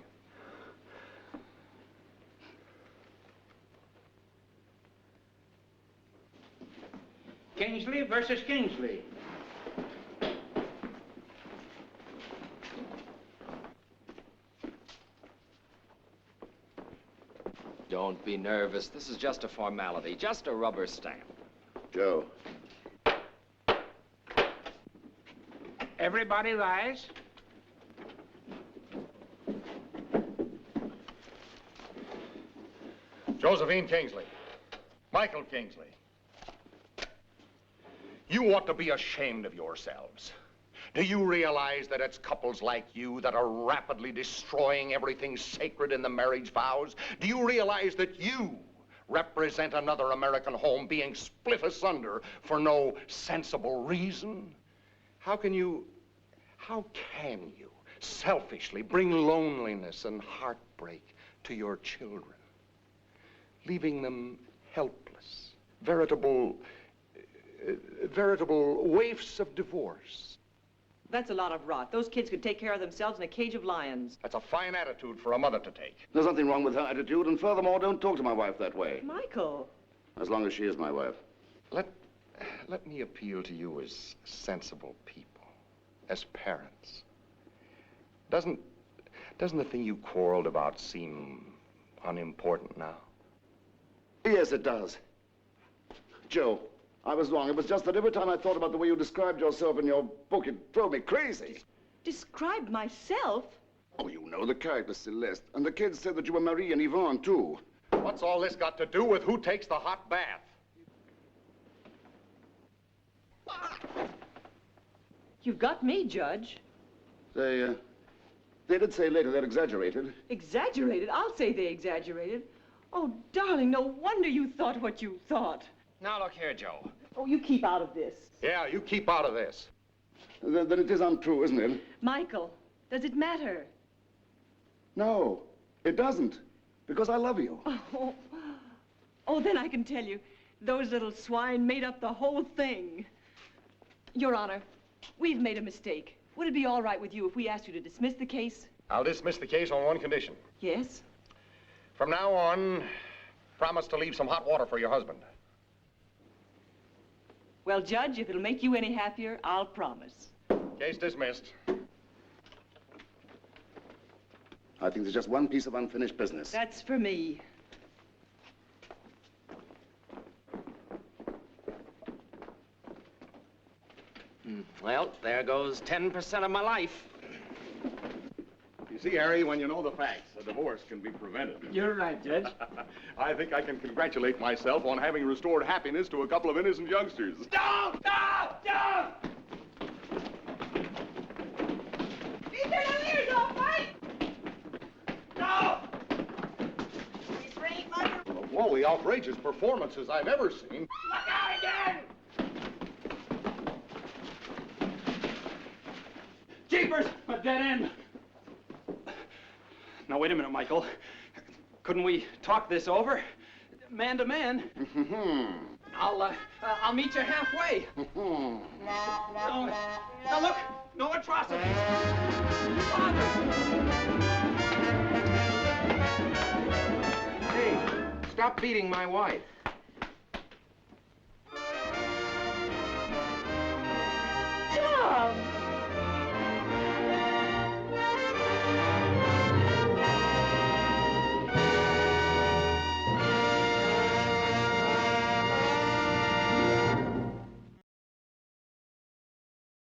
Speaker 16: Kingsley versus Kingsley.
Speaker 2: Don't be nervous. This is just a formality, just a rubber stamp.
Speaker 9: Joe.
Speaker 16: Everybody rise.
Speaker 11: Josephine Kingsley. Michael Kingsley. You ought to be ashamed of yourselves. Do you realize that it's couples like you that are rapidly destroying everything sacred in the marriage vows? Do you realize that you represent another American home being split asunder for no sensible reason? How can you selfishly bring loneliness and heartbreak to your children, leaving them helpless, veritable waifs of divorce?
Speaker 8: That's a lot of rot. Those kids could take care of themselves in a cage of lions.
Speaker 11: That's a fine attitude for a mother to take.
Speaker 9: There's nothing wrong with her attitude, and furthermore, don't talk to my wife that way.
Speaker 8: Michael.
Speaker 9: As long as she is my wife.
Speaker 11: Let me appeal to you as sensible people, as parents. Doesn't the thing you quarreled about seem unimportant now?
Speaker 9: Yes, it does. Joe, I was wrong. It was just that every time I thought about the way you described yourself in your book, it drove me crazy.
Speaker 8: Described myself?
Speaker 9: Oh, you know the character, Celeste. And the kids said that you were Marie and Yvonne, too.
Speaker 11: What's all this got to do with who takes the hot bath?
Speaker 8: You've got me, Judge.
Speaker 9: They did say later they're exaggerated.
Speaker 8: Exaggerated? I'll say they exaggerated. Oh, darling, no wonder you thought what you thought.
Speaker 2: Now, look here, Joe.
Speaker 8: Oh, you keep out of this.
Speaker 11: Yeah, you keep out of this.
Speaker 9: Then it is untrue, isn't it?
Speaker 8: Michael, does it matter?
Speaker 9: No, it doesn't. Because I love you.
Speaker 8: Oh, then I can tell you. Those little swine made up the whole thing. Your Honor, we've made a mistake. Would it be all right with you if we asked you to dismiss the case?
Speaker 11: I'll dismiss the case on one condition.
Speaker 8: Yes?
Speaker 11: From now on, promise to leave some hot water for your husband.
Speaker 8: Well, Judge, if it'll make you any happier, I'll promise.
Speaker 11: Case dismissed.
Speaker 9: I think there's just one piece of unfinished business.
Speaker 8: That's for me.
Speaker 2: Well, there goes 10% of my life.
Speaker 17: You see, Harry, when you know the facts, a divorce can be prevented.
Speaker 16: You're right, Judge.
Speaker 17: I think I can congratulate myself on having restored happiness to a couple of innocent youngsters.
Speaker 16: Don't!
Speaker 6: These are no ears, all right!
Speaker 16: No!
Speaker 17: Of all the outrageous performances I've ever seen.
Speaker 16: Look out again! Jeepers! A dead end!
Speaker 13: Now, wait a minute, Michael. Couldn't we talk this over? Man to man. I'll meet you halfway. Now look, no atrocities. Father!
Speaker 11: Hey, stop beating my wife.